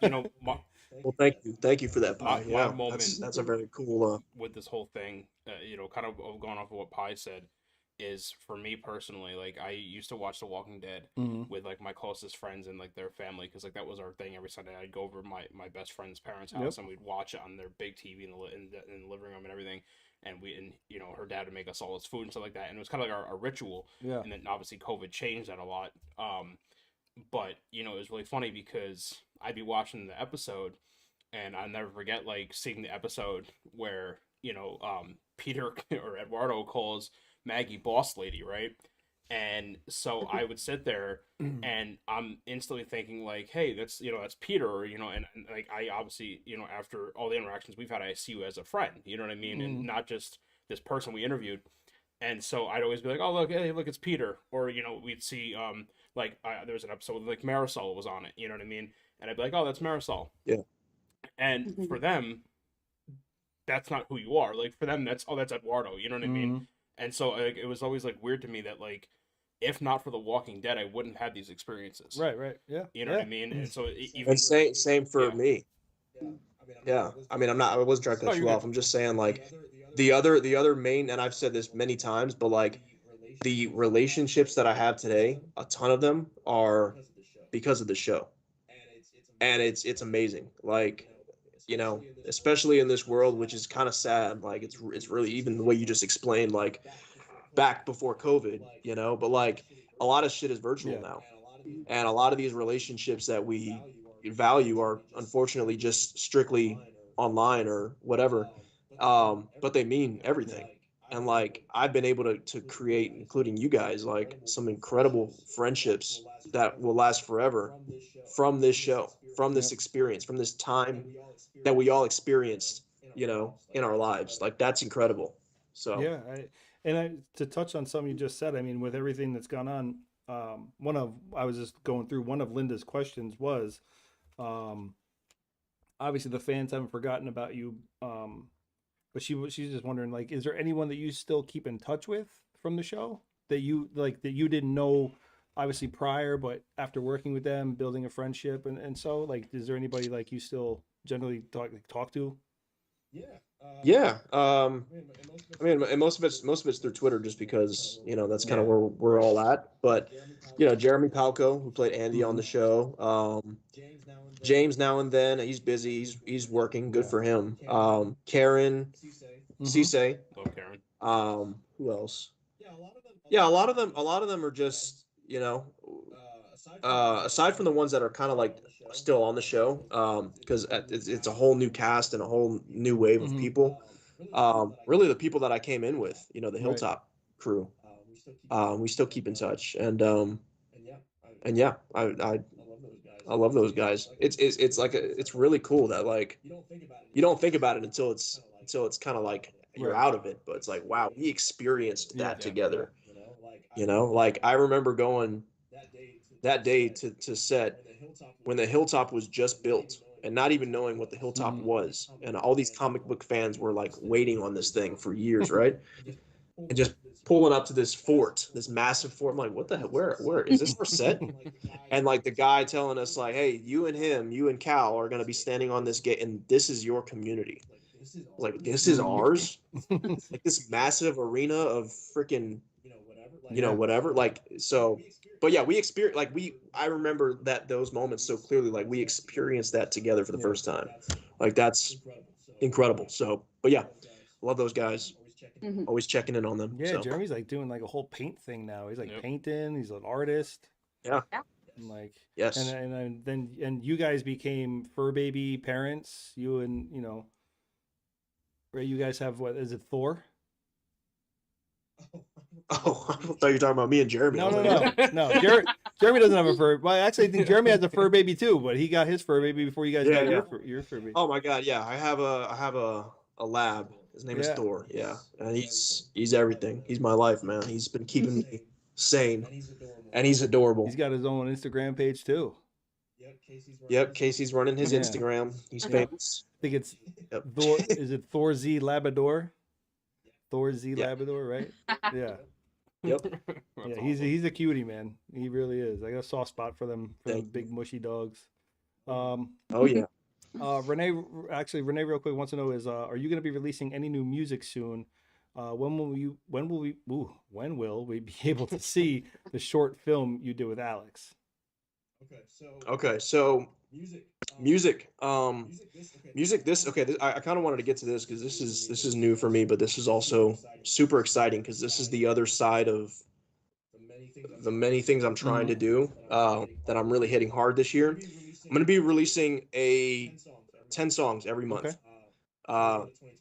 You know, well, thank you for that, Pi. my moment that's a very cool. With this whole thing, you know, kind of going off of what Pi said, is for me personally, like I used to watch The Walking Dead with like my closest friends and like their family, because like that was our thing every Sunday. I'd go over to my best friend's parents' house and we'd watch it on their big TV in the living room and everything. And you know, her dad would make us all this food and stuff like that, and it was kind of like our ritual. Yeah. And then obviously COVID changed that a lot. But you know, it was really funny because I'd be watching the episode, and I'll never forget like seeing the episode where, you know, Peter or Eduardo calls Maggie boss lady, right? And so I would sit there and I'm instantly thinking like, hey, that's Peter, you know, and like I obviously, you know, after all the interactions we've had, I see you as a friend, you know what I mean? And not just this person we interviewed. And so I'd always be like, oh, look, hey, look, it's Peter. Or, you know, we'd see, there was an episode like Marisol was on it, you know what I mean? And I'd be like, oh, that's Marisol. Yeah. And for them, that's not who you are. Like for them, that's Eduardo, you know what I mean? And so like, it was always like weird to me that like, if not for The Walking Dead, I wouldn't have these experiences. Right. Yeah. You know what I mean? And so And same for me. Yeah. I mean, I wasn't trying to cut you off. I'm just saying like the other main, and I've said this many times, but like the relationships that I have today, a ton of them are because of the show. And it's amazing. Like, you know, especially in this world, which is kind of sad. Like it's really, even the way you just explained, like back before COVID, you know, but like a lot of shit is virtual now. And a lot of these relationships that we value are unfortunately just strictly online or whatever. But they mean everything. And like I've been able to create, including you guys, like some incredible friendships that will last forever from this show, from this experience, from this time that we all experienced, you know, in our lives. Like that's incredible. So yeah, to touch on something you just said, I mean, with everything that's gone on, I was just going through one of Linda's questions was, obviously the fans haven't forgotten about you, but she's just wondering, like, is there anyone that you still keep in touch with from the show that you didn't know obviously prior, but after working with them, building a friendship, and so like, is there anybody like you still generally talk to? Yeah. I mean, and most of it's through Twitter, just because, you know, that's kind of where we're all at. But, you know, Jeremy Palco, who played Andy on the show, James now and then, he's busy, he's working, good for him. Karen, Cisse, love Karen. Who else? Yeah, a lot of them are just, you know, aside from the ones that are kind of like still on the show, because it's a whole new cast and a whole new wave of people. Really the people that I came in with, you know, the Hilltop crew, we still keep in touch, and yeah, I love those guys. It's like it's really cool that like you don't think about it until it's kind of like you're out of it, but it's like, wow, we experienced that together. You know, like I remember going that day to set when the Hilltop was just built, and not even knowing what the Hilltop was, and all these comic book fans were like waiting on this thing for years, right? And just pulling up to this fort, this massive fort. I'm like, what the hell? Where is this for set? And like the guy telling us like, hey, you and Cal are gonna be standing on this gate, and this is your community. Like, this is ours. Like this massive arena of freaking, you know, whatever. Like, so, but yeah, we experienced, like I remember those moments so clearly. Like we experienced that together for the first time. Like that's incredible. So, but yeah, love those guys. Always checking in on them. Yeah, so. Jeremy's like doing like a whole paint thing now. He's like painting. He's an artist. Yeah. And like yes. And then you guys became fur baby parents. You and, you know, right? You guys have, what is it, Thor? Oh, I thought you were talking about me and Jeremy. No. Jeremy doesn't have a fur. Well, actually, I think Jeremy has a fur baby too, but he got his fur baby before you guys got your fur baby. Oh my God, yeah. I have a lab. His name is Thor. Yeah, and he's everything. He's my life, man. He's been keeping me sane, and he's adorable. He's got his own Instagram page too. Yep, Casey's running his Instagram. He's famous. I think it's Thor. Is it Thor Z Labrador? Thor Z Labrador, right? Yeah. Yep. Yeah, he's a cutie, man. He really is. I got a soft spot for them big mushy dogs. Oh yeah. Renee, real quick wants to know are you going to be releasing any new music soon? When will we be able to see the short film you did with Alex? Okay, so music. I kind of wanted to get to this because this is new for me, but this is also super exciting because this is the other side of the many things I'm trying to do that I'm really hitting hard this year. I'm going to be releasing 10 songs every month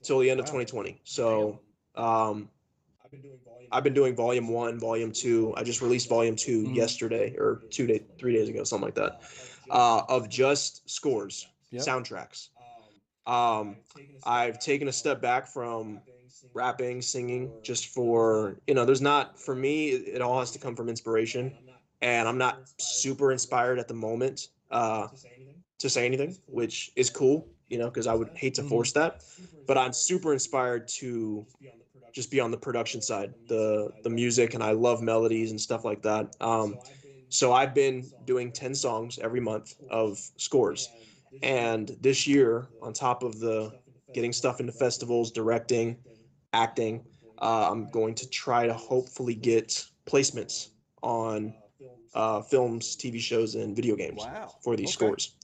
till the end of 2020. So I've been doing volume 1, volume 2. I just released volume 2 yesterday or 3 days ago, something like that, of just scores, soundtracks. I've taken a step back from rapping, singing, just for, there's not, for me, it all has to come from inspiration. And I'm not super inspired at the moment to say anything, which is cool, because I would hate to force that. But I'm super inspired to just be on the production side, the music, and I love melodies and stuff like that. So I've been doing 10 songs every month of scores. And this year, on top of the getting stuff into festivals, directing, acting, I'm going to try to hopefully get placements on films, TV shows, and video games for these scores.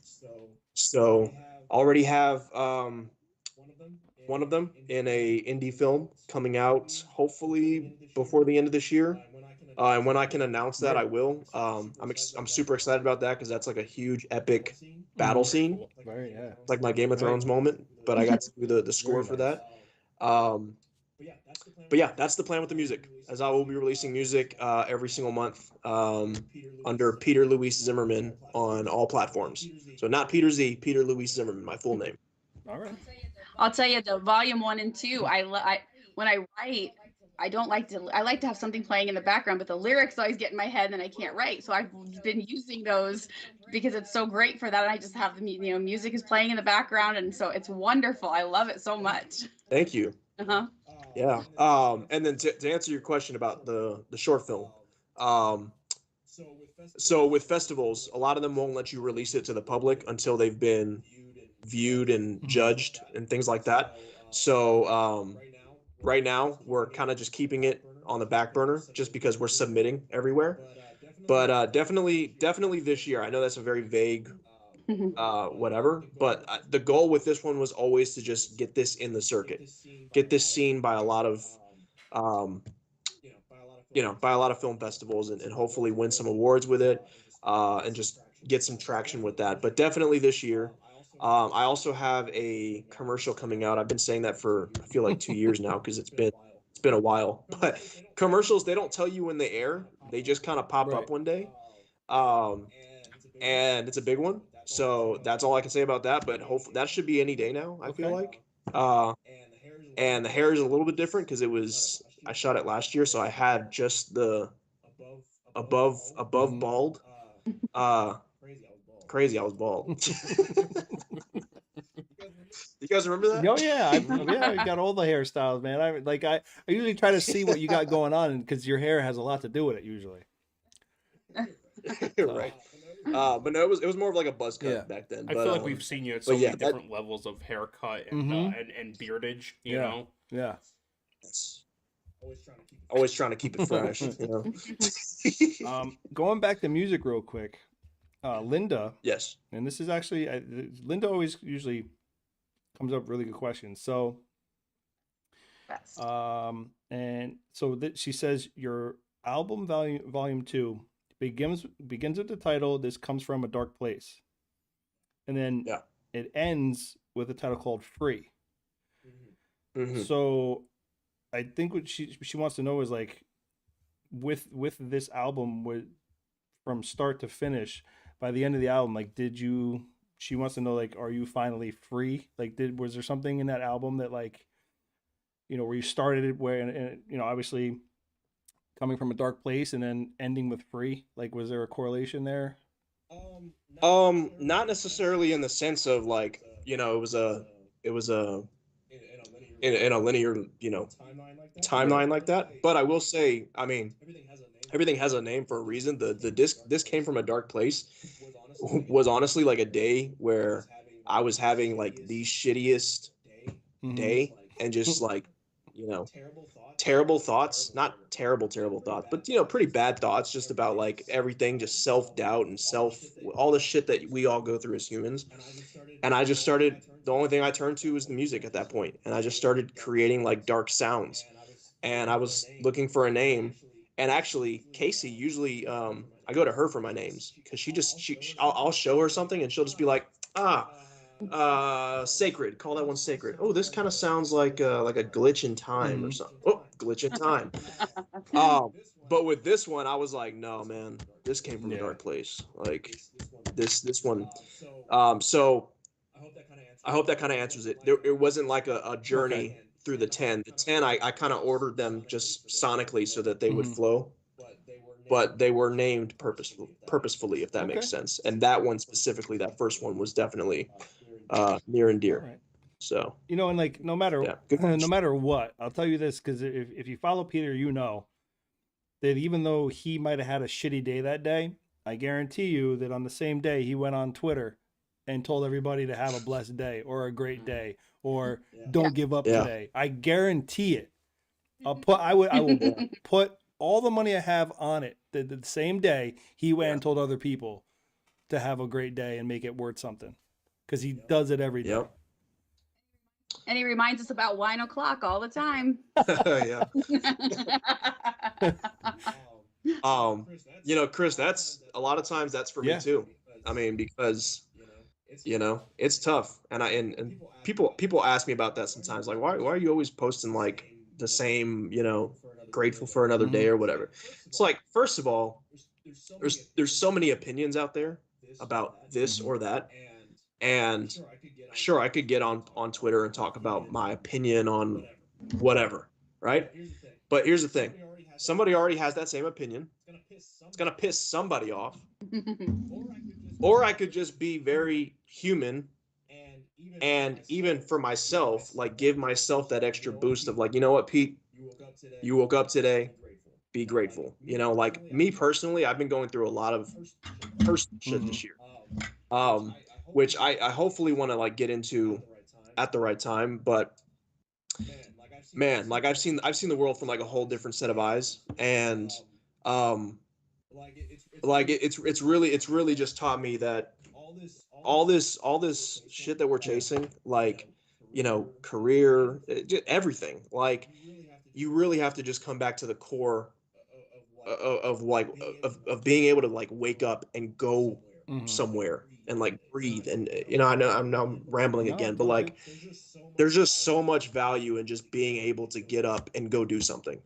So already have one of them in a indie film coming out hopefully before the end of this year. And when I can announce that, I will. I'm super excited about that because that's like a huge epic battle scene. It's like my Game of Thrones moment, but I got to do the score for that. But yeah, that's the plan with the music, as I will be releasing music every single month under Peter Luis Zimmerman on all platforms. So not Peter Z, Peter Luis Zimmerman, my full name. All right. I'll tell you, the volume 1 and 2, when I write, I like to have something playing in the background, but the lyrics always get in my head and I can't write. So I've been using those because it's so great for that. And I just have the music is playing in the background, and so it's wonderful. I love it so much. Thank you. Yeah. And then to answer your question about the short film, so with festivals, a lot of them won't let you release it to the public until they've been viewed and judged and things like that. So right now we're kind of just keeping it on the back burner just because we're submitting everywhere. But definitely this year. I know that's a very vague whatever, but the goal with this one was always to just get this in the circuit, get this seen by a lot of by a lot of film festivals, and hopefully win some awards with it, and just get some traction with that. But definitely this year. I also have a commercial coming out. I've been saying that for, I feel like 2 years now, because it's been a while. But commercials, they don't tell you when they air. They just kind of pop up one day. And it's a big one. So that's all I can say about that. But hopefully that should be any day now, I feel like. And the hair is a little bit different because I shot it last year, so I had just the above bald. Crazy, I was bald. You guys remember that? Oh yeah, I got all the hairstyles, man. I usually try to see what you got going on because your hair has a lot to do with it usually. Right. But no, it was more of like a buzz cut back then. I feel like we've seen you at so many different levels of haircut and and beardage. You know. Yeah. Always trying to keep it fresh. Going back to music real quick. Linda. Yes. And this is actually Linda always usually comes up with really good questions. So, and so she says your album volume 2 begins with the title "This Comes from a Dark Place," and then it ends with a title called "Free." So, I think what she wants to know is like, with this album, from start to finish by the end of the album, like, she wants to know, like, are you finally free? Like, was there something in that album that, like, where you started it, where, and obviously coming from a dark place and then ending with free, like, was there a correlation there? Not necessarily in the sense of like, it was a in a linear, timeline like that. But I will say, I mean, everything has a name for a reason. The disc this came from a dark place was honestly like a day where I was having like the shittiest day, and just like, terrible thoughts, not terrible thoughts, but pretty bad thoughts, just about like everything, just self-doubt and all the shit that we all go through as humans. And I just started, the only thing I turned to was the music at that point, and I just started creating like dark sounds. And I was looking for a name, and actually Casey, usually I go to her for my names, because I'll show her something and she'll just be like, sacred, call that one sacred. Oh, this kind of sounds like a glitch in time or something. Oh, glitch in time. But with this one, I was like, no, man, this came from a dark place. Like, this one. So I hope that kind of answers it. It wasn't like a journey through the 10. The 10, I kind of ordered them just sonically so that they would flow, but they were named purposefully, if that makes sense. And that one specifically, that first one, was definitely near and dear. Right. So, and like, no matter no matter what, I'll tell you this, because if you follow Peter, that even though he might have had a shitty day that day, I guarantee you that on the same day he went on Twitter and told everybody to have a blessed day or a great day or don't give up today. I guarantee it. I will put all the money I have on it. The same day he went and told other people to have a great day and make it worth something, because he does it every day. Yep. And he reminds us about wine o'clock all the time. Yeah. Chris, that's a lot of times that's for me too. I mean, because it's tough, and people ask me about that sometimes, like, why are you always posting like the same, grateful for another day or whatever. It's like, first of all, there's so many opinions out there about this or that, and sure, I could get on Twitter and talk about my opinion on whatever, right? But here's the thing, somebody already has that same opinion. It's gonna piss somebody off. Or I could just be very human, and even for myself, like, give myself that extra boost of like, you know what, Pete, you woke up today, be grateful. Like, me personally, I've been going through a lot of personal shit this year, which I hopefully want to like get into at the right time. But man, like, I've seen the world from like a whole different set of eyes, and like it's really just taught me that all this shit that we're chasing, like, career, everything, like, you really have to just come back to the core of being able to like wake up and go somewhere and like breathe. And I know I'm rambling again, but like, there's just so much value in just being able to get up and go do something.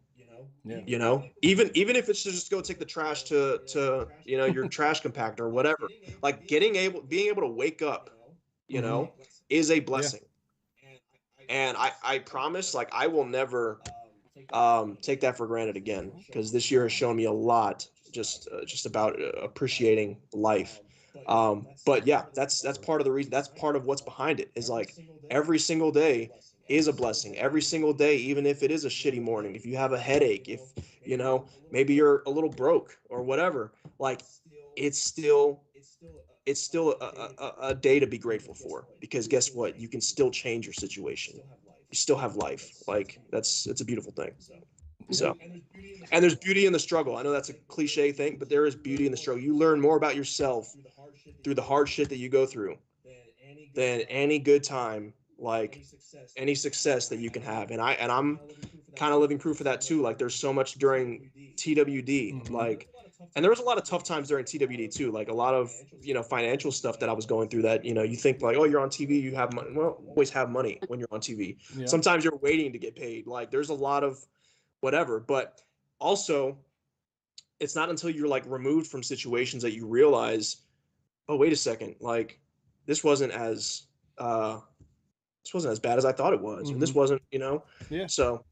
Even if it's to just go take the trash to your trash compactor or whatever, like, being able to wake up, is a blessing. And I promise, like, I will never take that for granted again, because this year has shown me a lot, just about appreciating life. But yeah, that's part of the reason, that's part of what's behind it, is like, every single day is a blessing. Every single day, even if it is a shitty morning, if you have a headache, if maybe you're a little broke or whatever, like, it's still a day to be grateful for, because guess what, you can still change your situation. You still have life. Like, it's a beautiful thing. So, and there's beauty in the struggle. I know that's a cliche thing, but there is beauty in the struggle. You learn more about yourself through the hard shit that you go through than any good time, like any success that you can have. And I'm kind of living proof of that too. Like, there's so much during TWD, like, and there was a lot of tough times during TWD too. Like, a lot of, financial stuff that I was going through, that, you think like, oh, you're on TV, you have money. Well, you always have money when you're on TV. Yeah. Sometimes you're waiting to get paid. Like, there's a lot of whatever, but also it's not until you're like removed from situations that you realize, oh, wait a second, like this wasn't as uh this wasn't as bad as I thought it was, or this wasn't, Yeah. So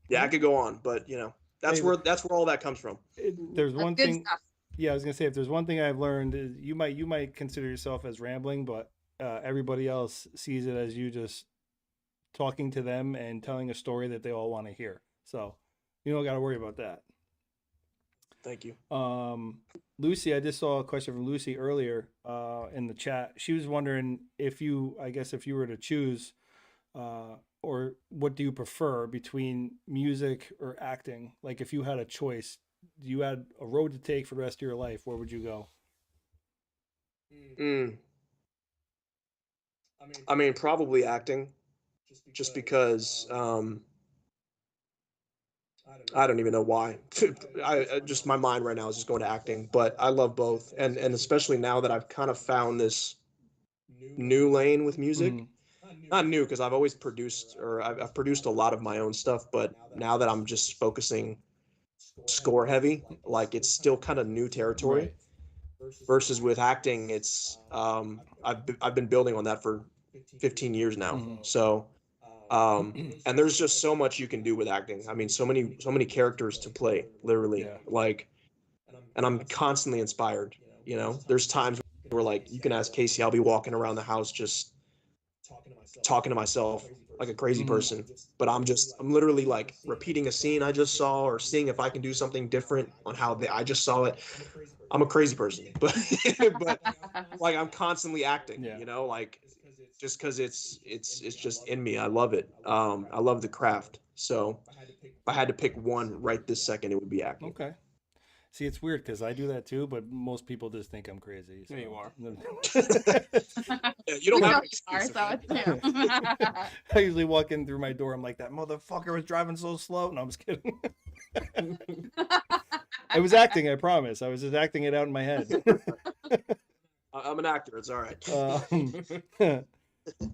yeah, I could go on, but that's Hey, where all that comes from. There's That's one good thing. stuff. Yeah, I was gonna say, if there's one thing I've learned, is you might consider yourself as rambling, but everybody else sees it as you just talking to them and telling a story that they all want to hear. So you don't got to worry about that. Thank you. Lucy, I just saw a question from Lucy earlier in the chat. She was wondering if you were to choose, or what do you prefer between music or acting? Like if you had a choice, you had a road to take for the rest of your life, where would you go? I mean, probably acting, just because I don't even know why. I just my mind right now is just going to acting, but I love both, and especially now that I've kind of found this new lane with music. Mhm. Not new, because I've always produced, or I've produced a lot of my own stuff, but now that I'm just focusing score heavy, like it's still kind of new territory. Right. Versus with acting, it's I've been building on that for 15 years now. Mhm. So and there's just so much you can do with acting. I mean, so many characters to play, literally. Yeah. Like, and I'm constantly inspired. There's times where like you can ask Casey, I'll be walking around the house just talking to myself like a crazy Mhm. person, but I'm literally like repeating a scene I just saw, or seeing if I can do something different on how I just saw it. I'm a crazy person, but but like I'm constantly acting, Yeah. like just because it's just in me. I love it. I love the craft. So if I had to pick one right this second, it would be acting. Okay. See, it's weird because I do that too, but most people just think I'm crazy. So. Yeah, you are. Yeah, you don't We have know an you are, excuse. so it's him. I usually walk in through my door. I'm like, that motherfucker was driving so slow. No, I'm just kidding. I was acting. I promise. I was just acting it out in my head. I'm an actor. It's all right.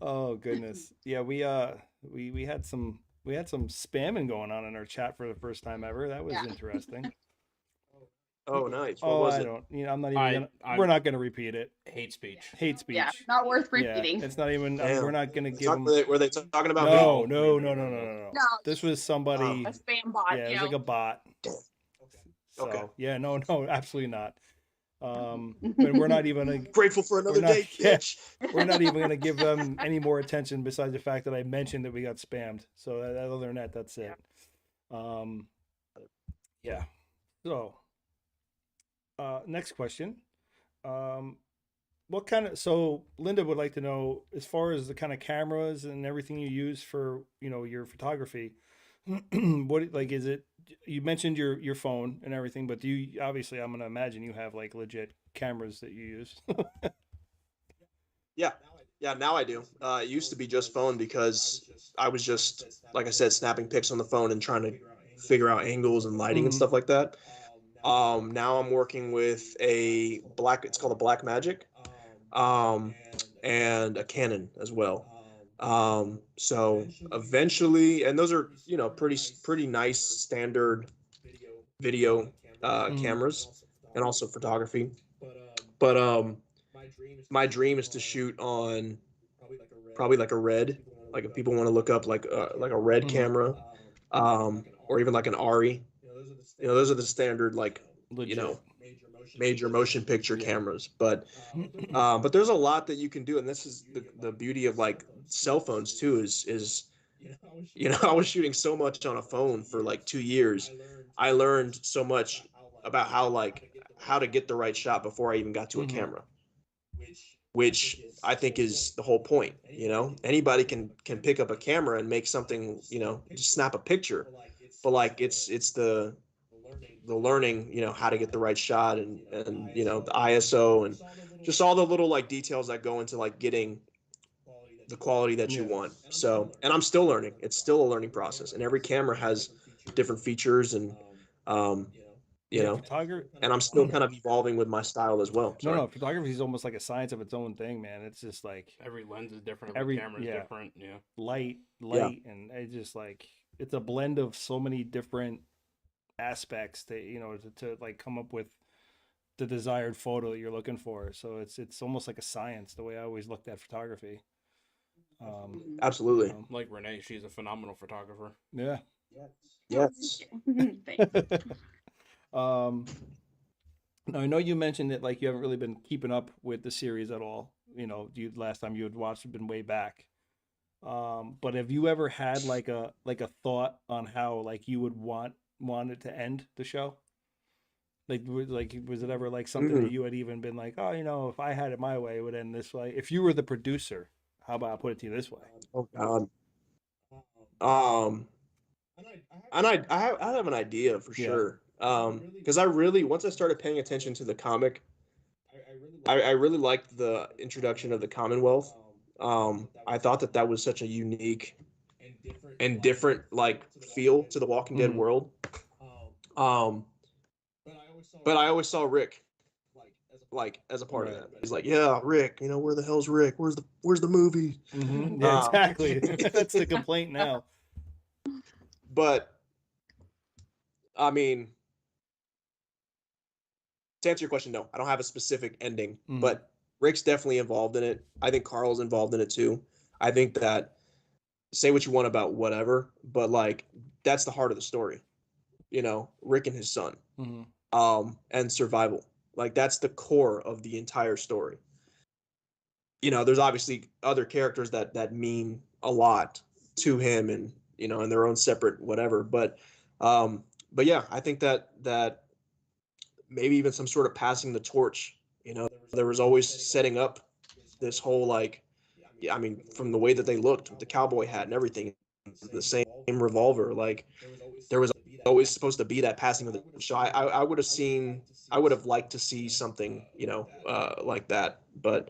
Oh goodness. Yeah, we had some spamming going on in our chat for the first time ever. That was Yeah. interesting. Oh, nice. What Oh, was I it? don't. I'm not even gonna. We're not gonna repeat it. Hate speech. Hate speech. Yeah, not worth Yeah, repeating. it's not even. We're not gonna give them. Were they talking about No, me? no. No, This was somebody. a spam bot. Yeah, it was like a bot. So, Okay. yeah, no, absolutely not. But we're not even Grateful for another day, bitch. we're not even gonna give them any more attention besides the fact that I mentioned that we got spammed. So other than that, that's it. Yeah. So, next question. What kind of, so Linda would like to know, as far as the kind of cameras and everything you use for, your photography, what, like, is it, you mentioned your phone and everything, but do you, obviously I'm going to imagine you have like legit cameras that you use. Yeah. Yeah, now I do. It used to be just phone because I was just, like I said, snapping pics on the phone and trying to figure out angles and lighting and stuff like that. Now I'm working with it's called a Black Magic, and a Canon as well. So eventually, and those are, pretty nice standard video cameras, and also photography. But my dream is to shoot on probably like a red, like if people want to look up like a red camera, or even like an ARRI. Those are the standard, like, Legit. major motion picture cameras. But there's a lot that you can do, and this is the beauty of like cell phones too. Is I was shooting so much on a phone for like 2 years. I learned so much about how to get the right shot before I even got to a camera, which I think is the whole point. Anybody can pick up a camera and make something, just snap a picture, but like it's the learning, how to get the right shot, and the ISO, and just all the little like details that go into like getting the quality that you want. So, and I'm still learning. It's still a learning process, and every camera has different features, and Photography. and I'm still kind of evolving with my style as well. No, photography is almost like a science of its own thing, man. It's just like Every lens is different. Every camera is different. Yeah. light, and it's just like, it's a blend of so many different aspects that to like come up with the desired photo you're looking for. So it's almost like a science the way I always looked at photography. Absolutely. Like Renee, she's a phenomenal photographer. Yeah. Yes. Thanks. Now I know you mentioned that like you haven't really been keeping up with the series at all. Last time you had watched it been way back. But have you ever had like a thought on how like you would want it to end the show? Like was it ever like something that you had even been like, oh, if I had it my way, it would end this way? If you were the producer, how about I put it to you this way? Oh God. And I have an idea for sure. Because I really, once I started paying attention to the comic, I really liked the introduction of the Commonwealth. I thought that was such a unique and different like feel to the Walking Dead world. But I always saw Rick like as a part of that. He's like, yeah, Rick. Where the hell's Rick? Where's the movie? Yeah, exactly. That's the complaint now. But I mean, to answer your question, no, I don't have a specific ending, but Rick's definitely involved in it. I think Carl's involved in it too. I think that, say what you want about whatever, but like that's the heart of the story. Rick and his son, and survival. Like that's the core of the entire story. There's obviously other characters that mean a lot to him, and in their own separate whatever. But yeah, I think that maybe even some sort of passing the torch. There was always setting up this whole like, yeah, I mean, from the way that they looked with the cowboy hat and everything, the same revolver, like there was always supposed to be that passing of the torch. So I would have liked to see something, like that, but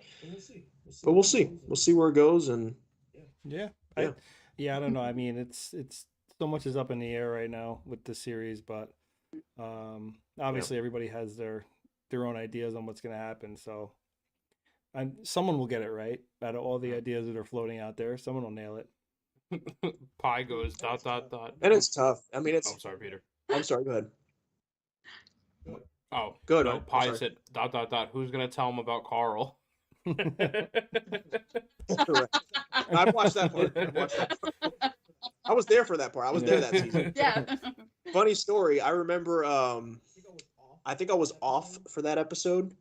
we'll see. We'll see where it goes, and yeah. I don't know. I mean, it's so much is up in the air right now with the series, but obviously everybody has their own ideas on what's going to happen. So someone will get it right out of all the ideas that are floating out there. Someone will nail it. Pie goes ... And it's tough. I mean, Oh, sorry, Peter. I'm sorry. Go ahead. Oh, good. No, Pie said ... Who's gonna tell him about Carl? Correct. I've watched that part. I was there for that part. I was there that season. Yeah. Funny story. I remember. I think I was off for that episode.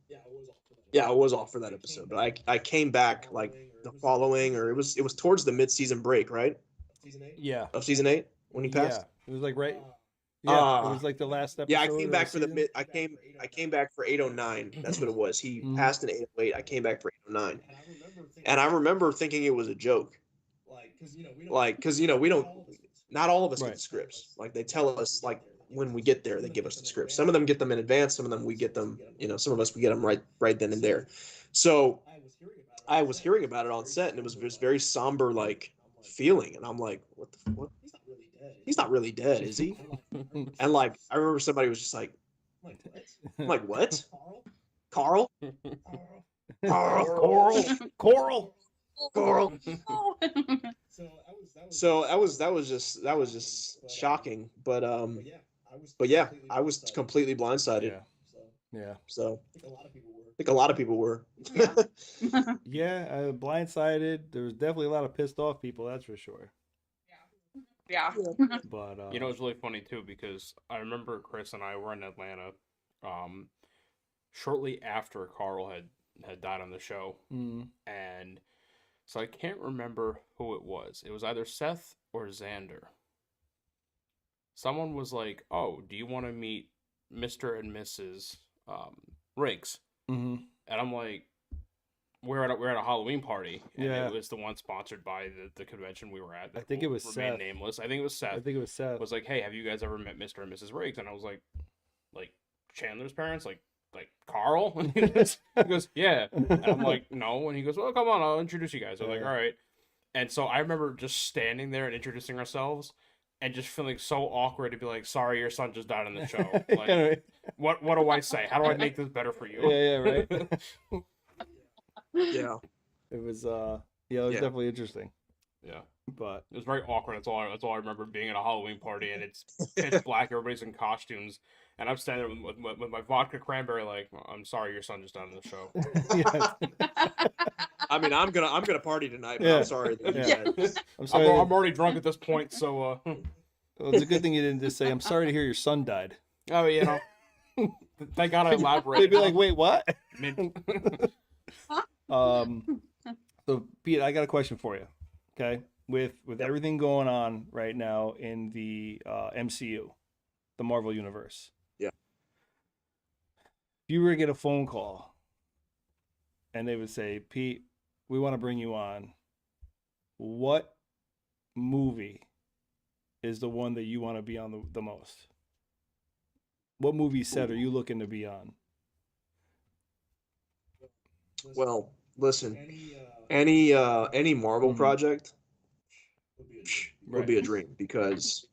Yeah, I was off for that episode, but I came back like the following, or it was towards the mid-season break, right? Yeah. Of season 8 when he passed. Yeah, it was like right. Yeah, it was like the last episode. Yeah, I came back for I came back for 809. That's what it was. He passed in 808. I came back for 809, and I remember thinking it was a joke. Because we don't. Not all of us get the scripts. Like they tell us like when we get there, they give us the scripts. Some of them get them in advance. Some of them we get them. Some of us we get them right then and there. So I was hearing about it on set, and it was this very somber like feeling, and I'm like, what? He's not really dead, is he? And like I remember somebody was just like, I'm like, what? Carl? Coral. So that was just shocking, but yeah, I was completely blindsided. Yeah. So I think a lot of people were. Yeah, blindsided. There was definitely a lot of pissed off people, that's for sure. Yeah. But It's really funny too, because I remember Chris and I were in Atlanta shortly after Carl had died on the show. And so I can't remember who it was. It was either Seth or Xander. Someone was like, "Oh, do you want to meet Mr. and Mrs. Riggs?" And I'm like, we're at a Halloween party, and it was the one sponsored by the convention we were at. I think it was Seth. Nameless. I think it was Seth. Was like, "Hey, have you guys ever met Mr. and Mrs. Riggs?" And I was like Chandler's parents, like Carl? And he goes, "Yeah." And I'm like, "No." And he goes, "Well, come on, I'll introduce you guys." I'm like, "All right." And so I remember just standing there and introducing ourselves, and just feeling so awkward to be like, "Sorry, your son just died on the show." Like, what do I say? How do I make this better for you? Yeah, right. Yeah. It was it was definitely interesting. Yeah. But It was very awkward. That's all I remember, being at a Halloween party and it's pitch black. Everybody's in costumes, and I'm standing there with my vodka cranberry. Like, I'm sorry, your son just died on the show. yeah, I mean, I'm gonna party tonight, but Yeah. I'm sorry that you Yeah. guys. I'm I'm, sorry. I'm already drunk at this point, so Well, it's a good thing you didn't just say, "I'm sorry to hear your son died." oh, you know. Thank God I They'd elaborated. be like, "Wait, what?" Mint. So Pete, I got a question for you. Okay, with everything going on right now in the MCU, the Marvel Universe. Yeah. If you were to get a phone call, and they would say, "Pete, we want to bring you on," what movie is the one that you want to be on the most? What movie set are you looking to be on? Well, listen, any Marvel Mhm. project would be a dream because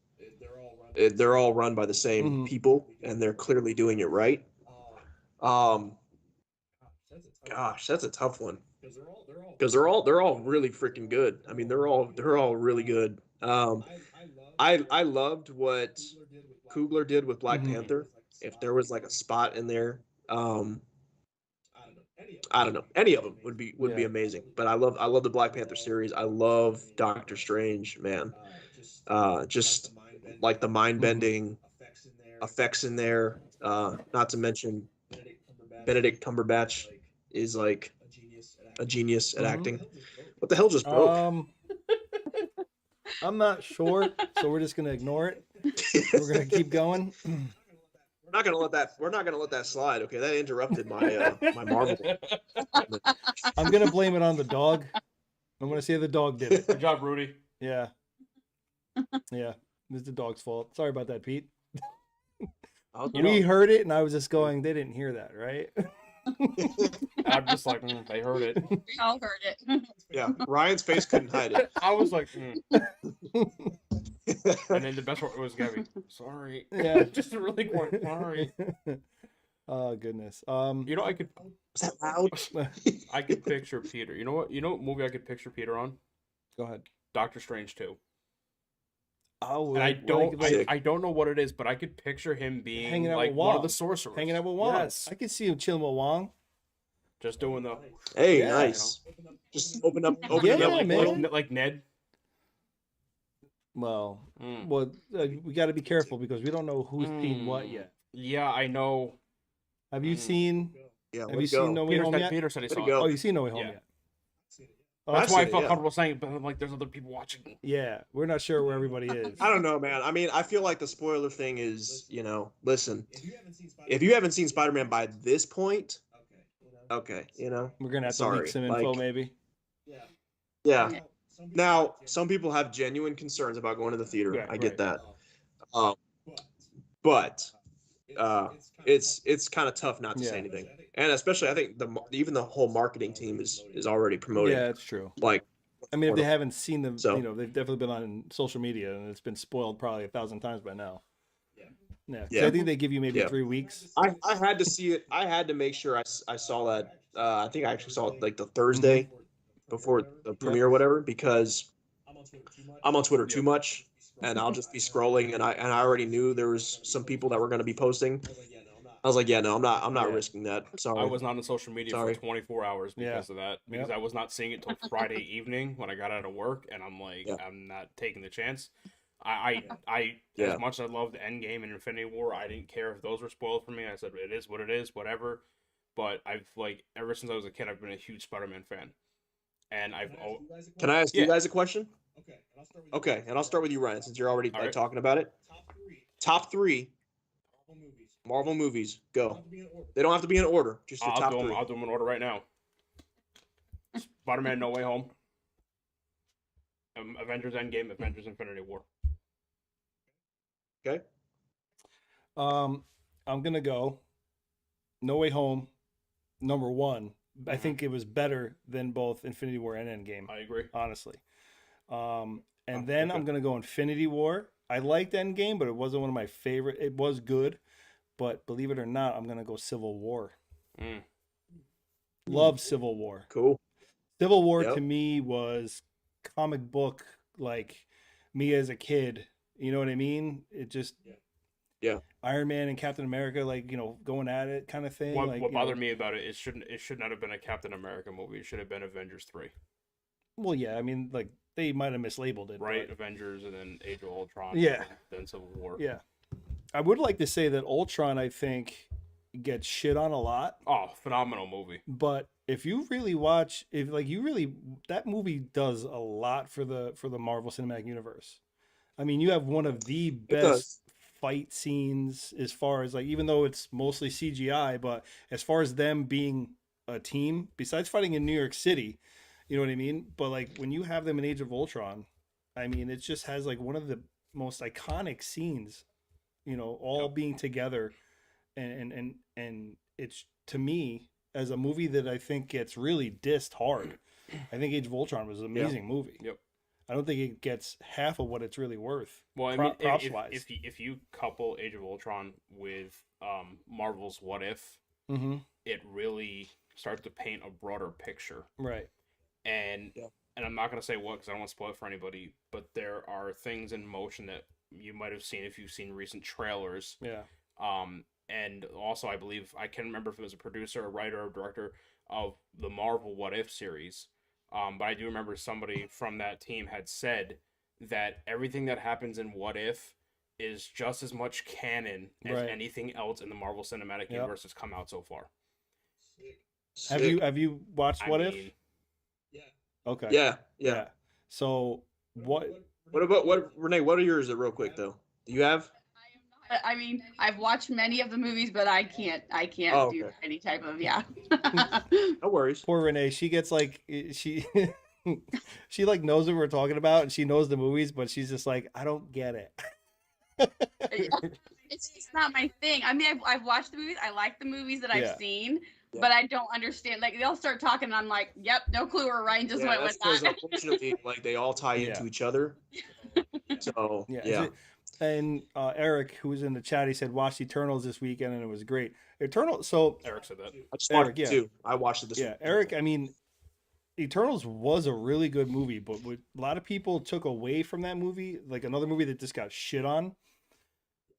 they're all run by the same Mhm. people and they're clearly doing it right. Um, gosh, that's a tough one because they're all really freaking good. I mean, they're all really good. I loved what Coogler did with Black Mhm. Panther. If there was like a spot in there, um, I don't know, any of them would be Yeah. amazing. But I love the Black Panther series. I love Doctor Strange, man. Just like the mind bending effects in there. Not to mention Benedict Cumberbatch is like a genius at Mhm. acting. What the hell just broke? I'm not sure, so we're just gonna ignore it. We're gonna keep going. We're not gonna let that slide. Okay, that interrupted my my Marvel. I'm gonna blame it on the dog. I'm gonna say the dog did it. Good job, Rudy. Yeah. Yeah. It's the dog's fault. Sorry about that, Pete. You We know, heard it, and I was just going, they didn't hear that, right? I'm just like, they heard it. We all heard it. Yeah, Ryan's face couldn't hide it. I was like, and then the best part was Gabby. Sorry. Yeah. Just a really quick sorry. Oh goodness. You know, I could Was that loud? I could picture Peter. You know what? You know what movie I could picture Peter on? Go ahead. Doctor Strange 2. Oh, And Sick. I don't know what it is, but I could picture him being Hanging out like with one of Wong. the sorcerers. Hanging out with Wong. Yes. I could see him chilling with Wong. Just doing the Hey, Yeah, nice. Just open up Yeah, up man. like Ned. Well, Mm. we got to be careful because we don't know who's seen what yet. Yeah, I know. Have you Mm. seen? Yeah, Have let's you seen go. No Way Home yet? Peter said he Let it saw go. it. Oh, you seen No Way Home Yeah. yet? That's I've why I seen it, felt yeah. comfortable saying it, but I'm like, there's other people watching. Yeah, we're not sure where everybody is. I don't know, man. I mean, I feel like the spoiler thing is, you know, listen, if you haven't seen Spider-Man by this point, okay, you know, We're gonna have to Sorry, leak some info, like- maybe. yeah. Now, some people have genuine concerns about going to the theater. Right, I get right. that. But it's kind of tough not to say Yeah. anything, and especially I think even the whole marketing team is already promoting Yeah, it's true. like I mean, if they Or- haven't seen them, so- you know, they've definitely been on social media, and it's been spoiled probably 1,000 times by now. Yeah. So Yeah. I think they give you maybe Yeah. 3 weeks. I had to see it. I had to make sure I saw that. I think I actually saw it like the Thursday before the premiere or whatever because I'm on Twitter too much and I'll just be scrolling and I already knew there was some people that were going to be posting. I was like, yeah, no, I'm not Yeah. risking that. Sorry. I was not on social media Sorry. for 24 hours Yeah. because of that. Because I was not seeing it till Friday evening when I got out of work, and I'm like, Yeah. I'm not taking the chance. Yeah. As much as I loved Endgame and Infinity War, I didn't care if those were spoiled for me. I said it is what it is, whatever. But I've like ever since I was a kid, I've been a huge Spider-Man fan, and Can I ask Yeah. you guys a question? Okay, and I'll start with you, Ryan, since you're already All right. talking about it. Top 3 Marvel movies. Go. They don't have to be in order. Just your top 3. I'll do them in order right now. Spider-Man: No Way Home, Avengers: Endgame, Avengers: Infinity War. Okay. I'm gonna go No Way Home, number 1. I think it was better than both Infinity War and Endgame, I agree. honestly. And then I'm gonna go Infinity War. I liked Endgame, but it wasn't one of my favorite. It was good, but believe it or not, I'm gonna go Civil War. Mm. Love Civil War. Cool. Civil War Yep. to me was comic book like me as a kid. You know what I mean? It just Yeah. Iron Man and Captain America, like, you know, going at it kind of thing. What like, bothered me about it should not have been a Captain America movie. It should have been Avengers 3. Well, yeah, I mean, like they might have mislabeled it, Right, but- Avengers and then Age of Ultron. Yeah. And then Civil War. Yeah, I would like to say that Ultron, I think, gets shit on a lot. Oh, phenomenal movie. But if you really watch, if like you really, that movie does a lot for the Marvel Cinematic Universe. I mean, you have one of the does. best fight scenes as far as like, even though it's mostly CGI, but as far as them being a team, besides fighting in New York City, you know what I mean? But like when you have them in Age of Ultron, I mean, it just has like one of the most iconic scenes, you know, all being together, and it's, to me, as a movie that I think gets really dissed hard. I think Age of Ultron was an amazing movie. Yep. I don't think it gets half of what it's really worth. Well, I mean, props wise. if you couple Age of Ultron with Marvel's What If, Mm-hmm. it really starts to paint a broader picture. Right. And Yeah. and I'm not gonna say what because I don't want to spoil it for anybody, but there are things in motion that you might have seen if you've seen recent trailers. Yeah. And also I believe I can't remember if it was a producer, a writer, or director of the Marvel What If series. But I do remember somebody from that team had said that everything that happens in What If is just as much canon as Right. anything else in the Marvel Cinematic Universe that's come out so far. Have you watched I What mean, If? Okay. Yeah. So what? What about Renee? What are yours? Real quick though. Do you have? I mean, I've watched many of the movies, but I can't Oh, do okay. any type of No worries. Poor Renee. She gets like she she like knows what we're talking about, and she knows the movies, but she's just like, I don't get it. It's just not my thing. I mean, I've watched the movies. I like the movies that I've Yeah. seen, Yeah. but I don't understand. Like they'll start talking, and I'm like, "Yep, no clue where Ryan just went that's with because that." unfortunately, like they all tie Yeah. into each other. So Yeah. yeah. And Eric, who was in the chat, he said watched Eternals this weekend and it was great. Eternal. So Eric said that. I just Eric, watched yeah. it too. I watched it this yeah, week. Eric. I mean, Eternals was a really good movie, but what a lot of people took away from that movie, like another movie that just got shit on.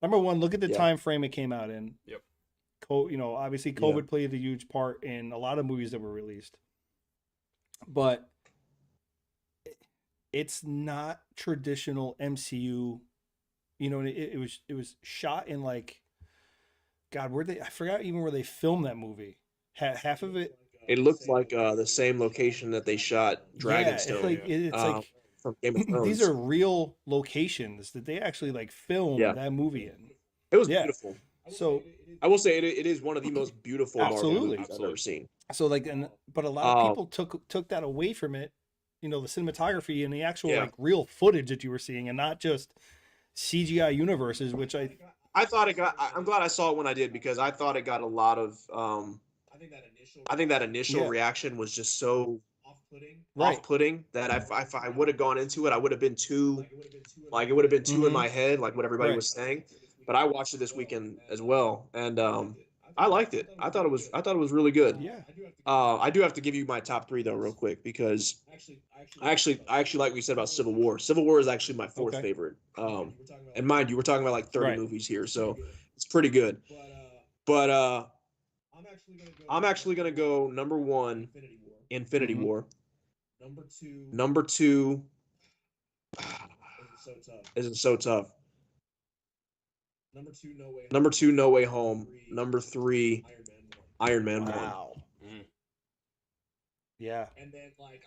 Number one, look at the Yeah. time frame it came out in. Yep. You know, obviously COVID played a huge part in a lot of movies that were released, but it's not traditional MCU. You know, it was shot in like, God, I forgot even where they filmed that movie. Half of it. It looked like the same location that they shot Dragonstone It's like it's um, like from Game of Thrones. these are real locations that they actually like filmed Yeah. that movie in. It was yeah. beautiful. So I will say it is one of the most beautiful Marvel Absolutely. movies I've ever seen. like, but a lot of people took that away from it. You know, the cinematography and the actual Yeah. like real footage that you were seeing, and not just CGI universes, which I thought it got. I'm glad I saw it when I did because I thought it got a lot of. I think that initial Yeah. reaction was just so right. off-putting that if I would have gone into it, I would have been too like it would have been too in Mhm. my head, like what everybody Right. was saying. But I watched it this weekend as well, and I liked it. I thought it was really good. Yeah. I do have to give you my top three though, real quick, because I actually like what you said about Civil War. Civil War is actually my fourth Okay. favorite. And mind you, we're talking about like 30 Right. movies here, so it's pretty good. But I'm actually gonna go number one, Infinity Mhm. War. Number two, this is so tough. Number two, No Way Home. Number three, Iron Man 1. Wow. Mm. Yeah.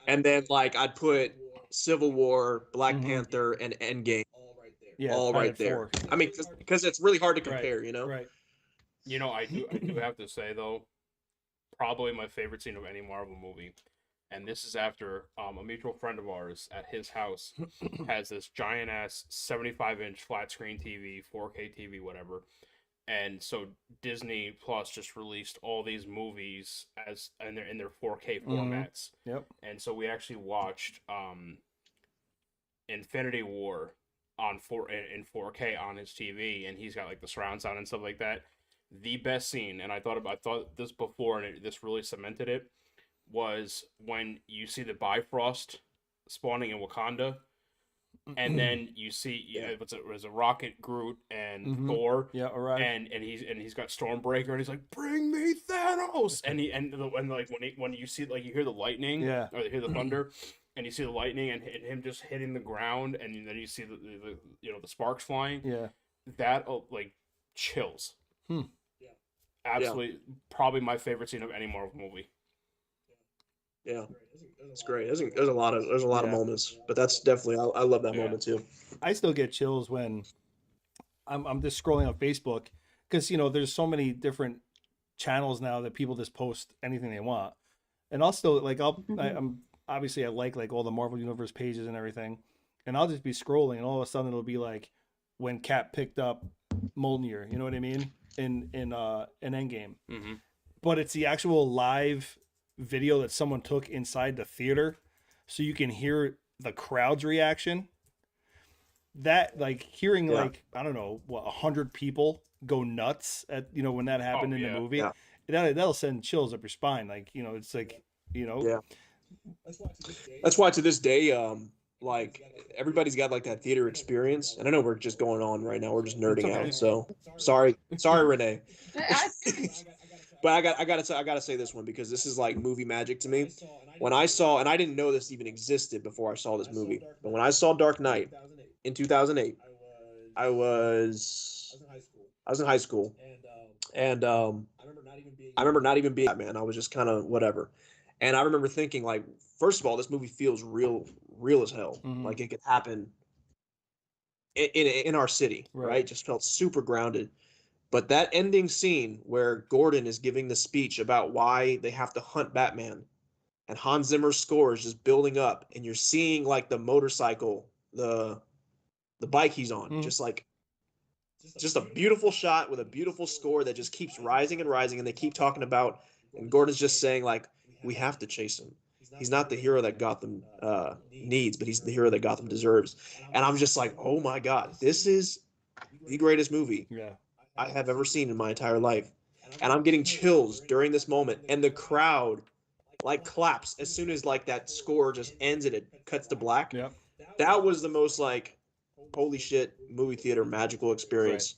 And then like I'd put Civil War, Black Mhm. Panther, and Endgame Yeah. all I right had there. 4. I mean, because it's really hard to Right. compare, you know. Right. You know, I do have to say though, probably my favorite scene of any Marvel movie, and this is after a mutual friend of ours at his house has this giant ass 75-inch flat screen TV, 4K TV, whatever. And so Disney Plus just released all these movies in their 4K formats. Yep. And so we actually watched Infinity War in 4K on his TV, and he's got like the surround sound and stuff like that. The best scene, and I thought this before, and this really cemented it, was when you see the Bifrost spawning in Wakanda, and then you see it was a Rocket, Groot, and Thor. Yeah, all right. And he's got Stormbreaker, and he's like, "Bring me Thanos!" And like when you see, like, you hear the lightning, Yeah. or you hear the thunder, and you see the lightning and him just hitting the ground, and then you see the the sparks flying. Yeah. That like chills. Absolutely, probably my favorite scene of any Marvel movie. Yeah, it's great. There's a lot of moments, but that's definitely I love that moment too. I still get chills when I'm just scrolling on Facebook, because there's so many different channels now that people just post anything they want, and I'll still I'm obviously I like all the Marvel Universe pages and everything, and I'll just be scrolling, and all of a sudden it'll be like when Cap picked up Mjolnir, you know what I mean, in Endgame, but it's the actual live video that someone took inside the theater, so you can hear the crowd's reaction. That, like, hearing I don't know, 100 people go nuts at when that happened in the movie, that'll send chills up your spine. Like, it's like That's why to this day, like, everybody's got like that theater experience, and I know we're just going on right now, we're just nerding out, so sorry Renee. But I gotta say this one, because this is like movie magic to me. When I saw, and I didn't know this even existed before I saw this movie, but when I saw Dark Knight in 2008, I was in high school, and I remember not even being Batman. I was just kind of whatever, and I remember thinking, like, first of all, this movie feels real as hell, like it could happen in our city, right? Just felt super grounded. But that ending scene where Gordon is giving the speech about why they have to hunt Batman, and Hans Zimmer's score is just building up, and you're seeing like the motorcycle, the bike he's on, just a beautiful shot with a beautiful score that just keeps rising and rising, and they keep talking about, and Gordon's just saying, like, we have to chase him. He's not the hero that Gotham needs, but he's the hero that Gotham deserves. And I'm just like, oh my God, this is the greatest movie I have ever seen in my entire life. And I'm getting chills during this moment, and the crowd like claps as soon as like that score just ends and it cuts to black. That was the most like holy shit movie theater magical experience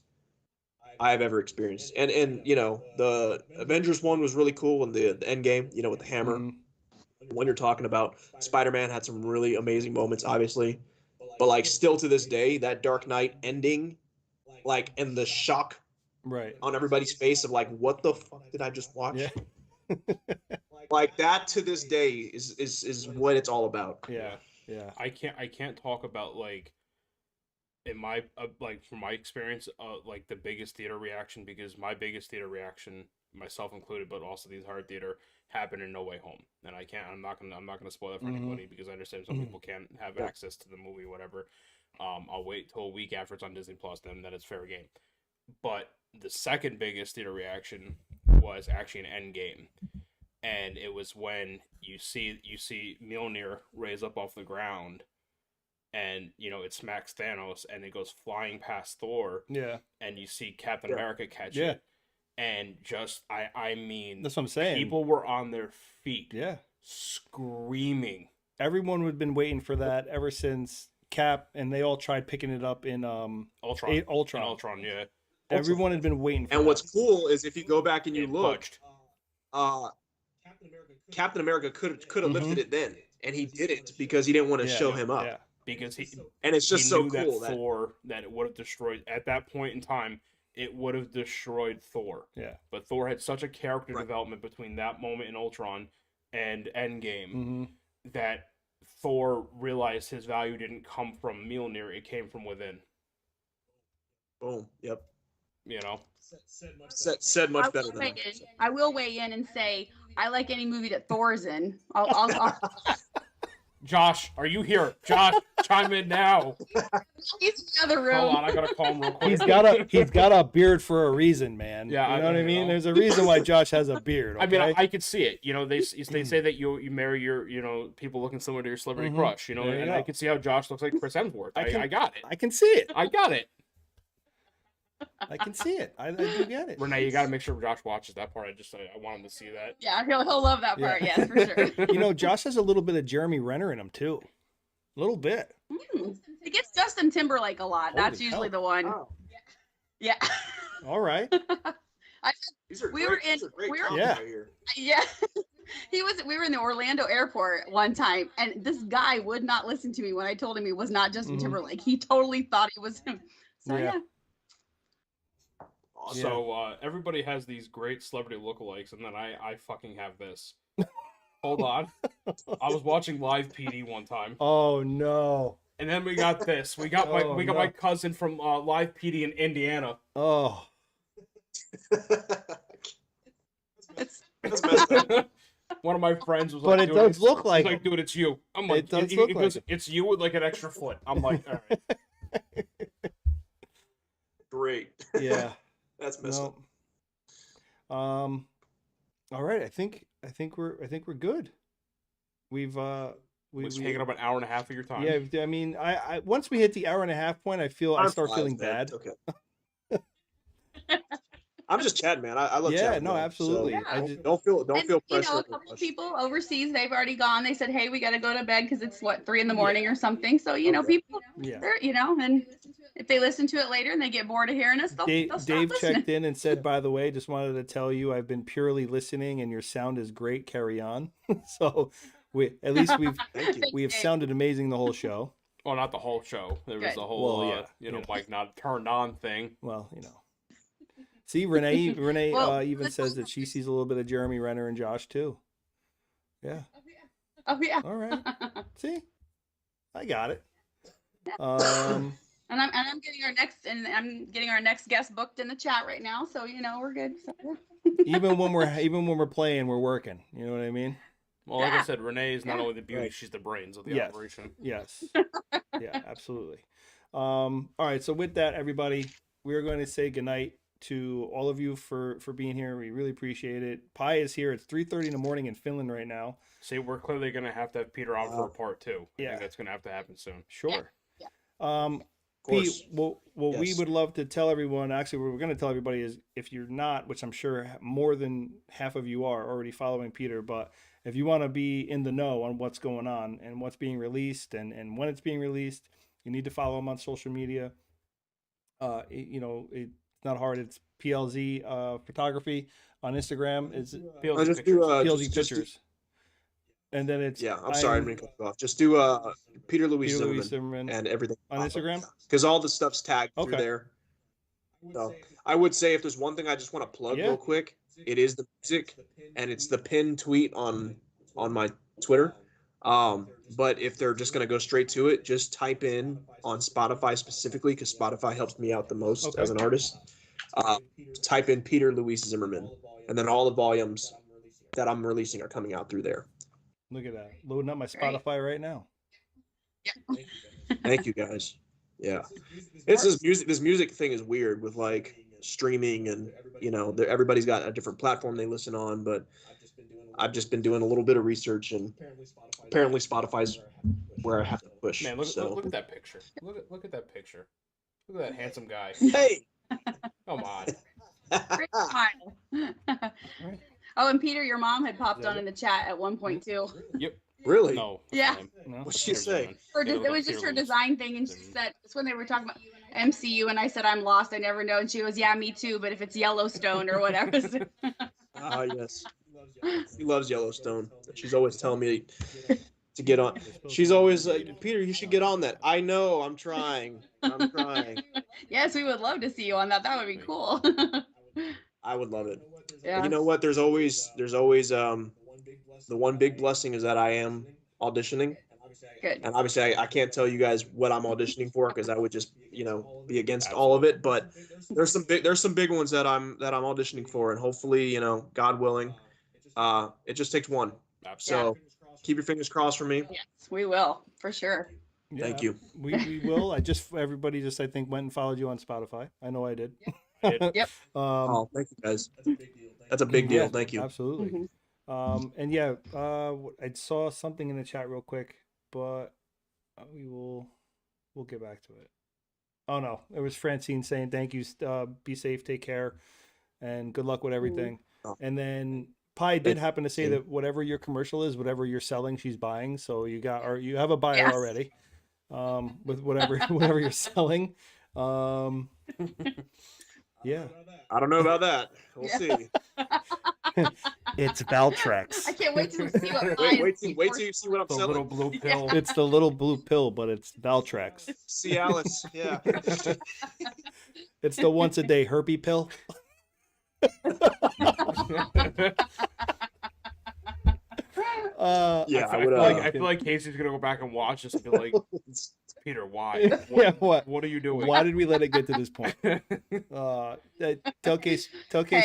I've ever experienced. And the Avengers one was really cool, and the end game, with the hammer. When you're talking about Spider-Man had some really amazing moments, obviously, but like still to this day, that Dark Knight ending, like, and the shock on everybody's face of like, what the fuck did I just watch? Like, that to this day is what it's all about. I can't talk about, like, in my like, from my experience, like the biggest theater reaction, because my biggest theater reaction, myself included, but also the entire theater, happened in No Way Home. And I'm not gonna spoil that for anybody, because I understand some people can't have access to the movie, whatever. I'll wait till a week after it's on Disney Plus, then it's fair game. But the second biggest theater reaction was actually an Endgame, and it was when you see Mjolnir raise up off the ground, and it smacks Thanos, and it goes flying past Thor. And you see Captain America catch it, and just I mean, that's what I'm saying. People were on their feet, screaming. Everyone had been waiting for that ever since Cap, and they all tried picking it up in Ultron. Ultron, Everyone had been waiting for and that. What's cool is if you go back and you look, Captain America could have lifted it then, and he didn't, because he didn't want to show him up. Because and it's just so cool that Thor, that it would have destroyed at that point in time. It would have destroyed Thor. But Thor had such a character development between that moment in Ultron and Endgame that Thor realized his value didn't come from Mjolnir; it came from within. Boom. Yep. Said much better than that. I will weigh in and say I like any movie that Thor's in. I'll Josh, are you here? Josh, chime in now. He's in the other room. Hold on, I gotta call him real quick. He's got a beard for a reason, man. Yeah, you know what I mean. There's a reason why Josh has a beard. Okay? I mean, I could see it. They say that you marry your people looking similar to your celebrity crush. And I can see how Josh looks like Chris Hemsworth. I got it. I can see it. I got it. I can see it. I do get it. Renee, you got to make sure Josh watches that part. I want him to see that. Yeah, he'll love that part. Yes, for sure. Josh has a little bit of Jeremy Renner in him too. little bit. It gets Justin Timberlake a lot. That's Holy usually hell. the one. Wow. Yeah. All right. These are We great, were in- these are great we were- comments Yeah. right here. Yeah. We were in the Orlando airport one time, and this guy would not listen to me when I told him he was not Justin Mhm. Timberlake. He totally thought he was him. So Yeah. yeah. Awesome. So everybody has these great celebrity lookalikes, and then I fucking have this. Hold on. I was watching Live PD one time, Oh no. and then we got this. We got my Oh, we got no. my cousin from Live PD in Indiana. Oh. It's That's messed up. One of my friends was But like, it "Dude, does look he's like like, him. dude, it's you." I'm like, It does he look goes, like him. "It's you with like an extra foot." I'm like, all right. Great. Yeah. That's messed up. No. All right. I think we're good. We've We're just taking up an hour and a half of your time. yeah. I mean, I once we hit the hour and a half point, I start fine, feeling man. bad. Okay. I'm just chatting, man. I love Yeah, chatting. no, man. absolutely. So I Yeah. just don't feel and, pressure. you know, a or couple rush. people overseas, they've already gone. They said, "Hey, we got to go to bed because it's what 3 a.m. or something." So you know, Okay. people, yeah. they're and if they listen to it later and they get bored of hearing us, they'll stop Dave listening. checked in and said, by the way, just wanted to tell you I've been purely listening and your sound is great. Carry on. So we've Thank you. we have sounded amazing the whole show. Well, not the whole show. There was Good. the whole, Well, yeah, you know, yeah. mic not turned on thing. Well, See, Renee Well, even says that she sees a little bit of Jeremy Renner and Josh too. Yeah. Oh yeah. All right. See, I got it. And I'm getting our next guest booked in the chat right now, so we're good. So, yeah. even when we're playing, we're working. You know what I mean? Well, like I Yeah. said, Renee is not Yeah. only the beauty, Right. she's the brains of the Yes. operation. Yes. Yeah, absolutely. All right. So with that, everybody, we're going to say goodnight to all of you for being here. We really appreciate it. Pi is here. It's 3:30 in the morning in Finland right now. See, we're clearly going to have Peter on for a Wow. part 2. I Yeah. think that's going to have to happen soon. Sure. Yeah. Of Pete, course. what we Yes. would love to tell everyone, actually, what we're going to tell everybody is if you're not, which I'm sure more than half of you are already following Peter, but if you want to be in the know on what's going on and what's being released and when it's being released, you need to follow him on social media. It's not hard. It's PLZ photography on Instagram. It's PLZ Just pictures. do PLZ just do- pictures. And then it's yeah. I'm sorry, I didn't cut you off. Just do Peter Louis Peter Zimmerman, Louis Zimmerman and everything on Instagram. because all the stuff's tagged through Okay. there. So I would say if there's one thing I just want to plug Yeah. real quick, it is the music, and it's the pinned tweet on my Twitter. But if they're just gonna go straight to it, just type in on Spotify specifically, because Spotify helps me out the most Okay. as an artist. Type in Peter Louis Zimmerman, and then all the volumes that I'm releasing are coming out through there. Look at that. Loading up my Great. Spotify right now. Thank you guys. Yeah, it's this music thing is weird with like streaming and everybody's got a different platform they listen on, but I've just been doing a little bit of research, and apparently Spotify's where I have to push. Man, look so at that picture. Look at that picture. Look at that handsome guy. hey. Come on. Great smile. Oh, and Peter, your mom had popped on in the chat at one point too. Yep. Really? No. Yeah. No? What'd she say? It was just her design thing, and she said it's when they were talking about MCU, and I said I'm lost, I never know, and she was, yeah, me too, but if it's Yellowstone or whatever. Ah, yes. She loves Yellowstone. She's always telling me to get on. She's always like, Peter, you should get on that. I know. I'm trying. Yes, we would love to see you on that. That would be cool. I would love it. Yeah. And you know what? There's always the one big blessing is that I am auditioning. Good. And obviously I can't tell you guys what I'm auditioning for because I would just, be against all of it. But there's some big ones that I'm auditioning for, and hopefully, God willing, it just takes one. So keep your fingers crossed for me. Yes, we will for sure. Yeah, Thank you. We will. Everybody I think went and followed you on Spotify. I know I did. Yep. Oh, thank you guys. That's a big deal. Yeah, Thank you. Absolutely. Mhm. And yeah, I saw something in the chat real quick, but we'll get back to it. Oh no, it was Francine saying thank you. Be safe, take care, and good luck with everything. Oh. And then Pi did happen to say that whatever your commercial is, whatever you're selling, she's buying. So you have a buyer already, with whatever you're selling. Yeah. I don't know about that. We'll see. It's Valtrex. I can't wait to see what Wait till you see what I'm The selling. little blue pill. It's the little blue pill, but it's Valtrex. See Alice. Yeah. It's the once a day herpy pill. Yeah, I feel like Casey's gonna go back and watch this and be like, Peter, why? What are you doing? Why did we let it get to this point? Tell Casey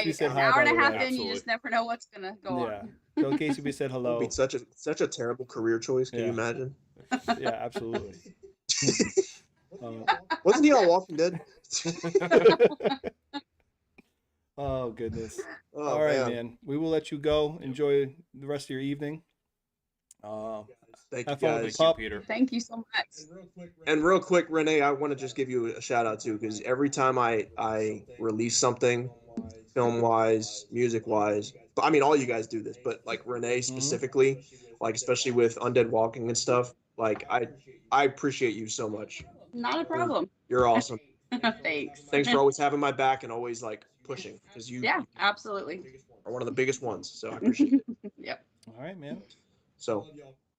we said hi. An hour and a half by the way. in, you just never know what's gonna go on. Tell Casey we said hello. It'd be such a terrible career choice. Can you imagine? Yeah, absolutely. Wasn't he on Walking Dead? Oh goodness. Oh, all right, man. We will let you go. Enjoy the rest of your evening. Thank you, have fun with guys. the pup. Peter. Thank you so much. And real quick, Renee, I want to just give you a shout out too, because every time I release something, film wise, music wise, I mean, all you guys do this, but like Renee specifically, like especially with Undead Walking and stuff, like I appreciate you so much. Not a problem. You're awesome. Thanks. Thanks for always having my back and always like pushing, because you absolutely are one of the biggest ones. So I appreciate it. Yep. All right, man. So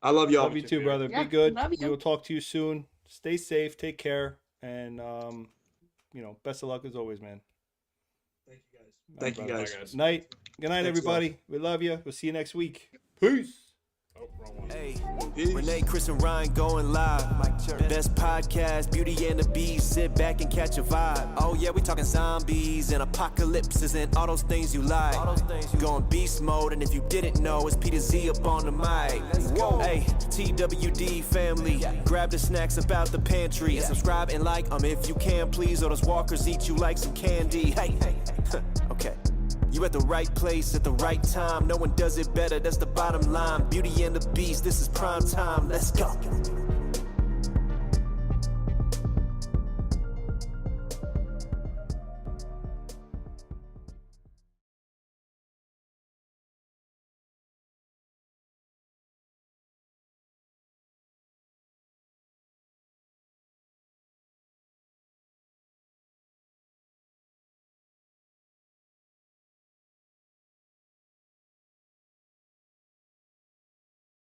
I love y'all. Love you too, brother. Yeah, Be good. love you. We will talk to you soon. Stay safe. Take care. And best of luck as always, man. Thank you Bye, guys. guys. Night. Good night, Thanks, everybody. We love you. We'll see you next week. Peace. Oh, wrong one. Hey, Peace. Renee, Chris, and Ryan going live. Best podcast, Beauty and the Beast. Sit back and catch a vibe. Oh yeah, we talking zombies and apocalypses and all those things you like. Going beast mode, and if you didn't know, it's Peter Z up on the mic. Whoa. Hey, TWD family, grab the snacks about the pantry and subscribe and like if you can, please. Or those walkers eat you like some candy. Hey, okay. You at the right place at the right time. No one does it better, that's the bottom line. Beauty and the Beast, this is prime time. Let's go.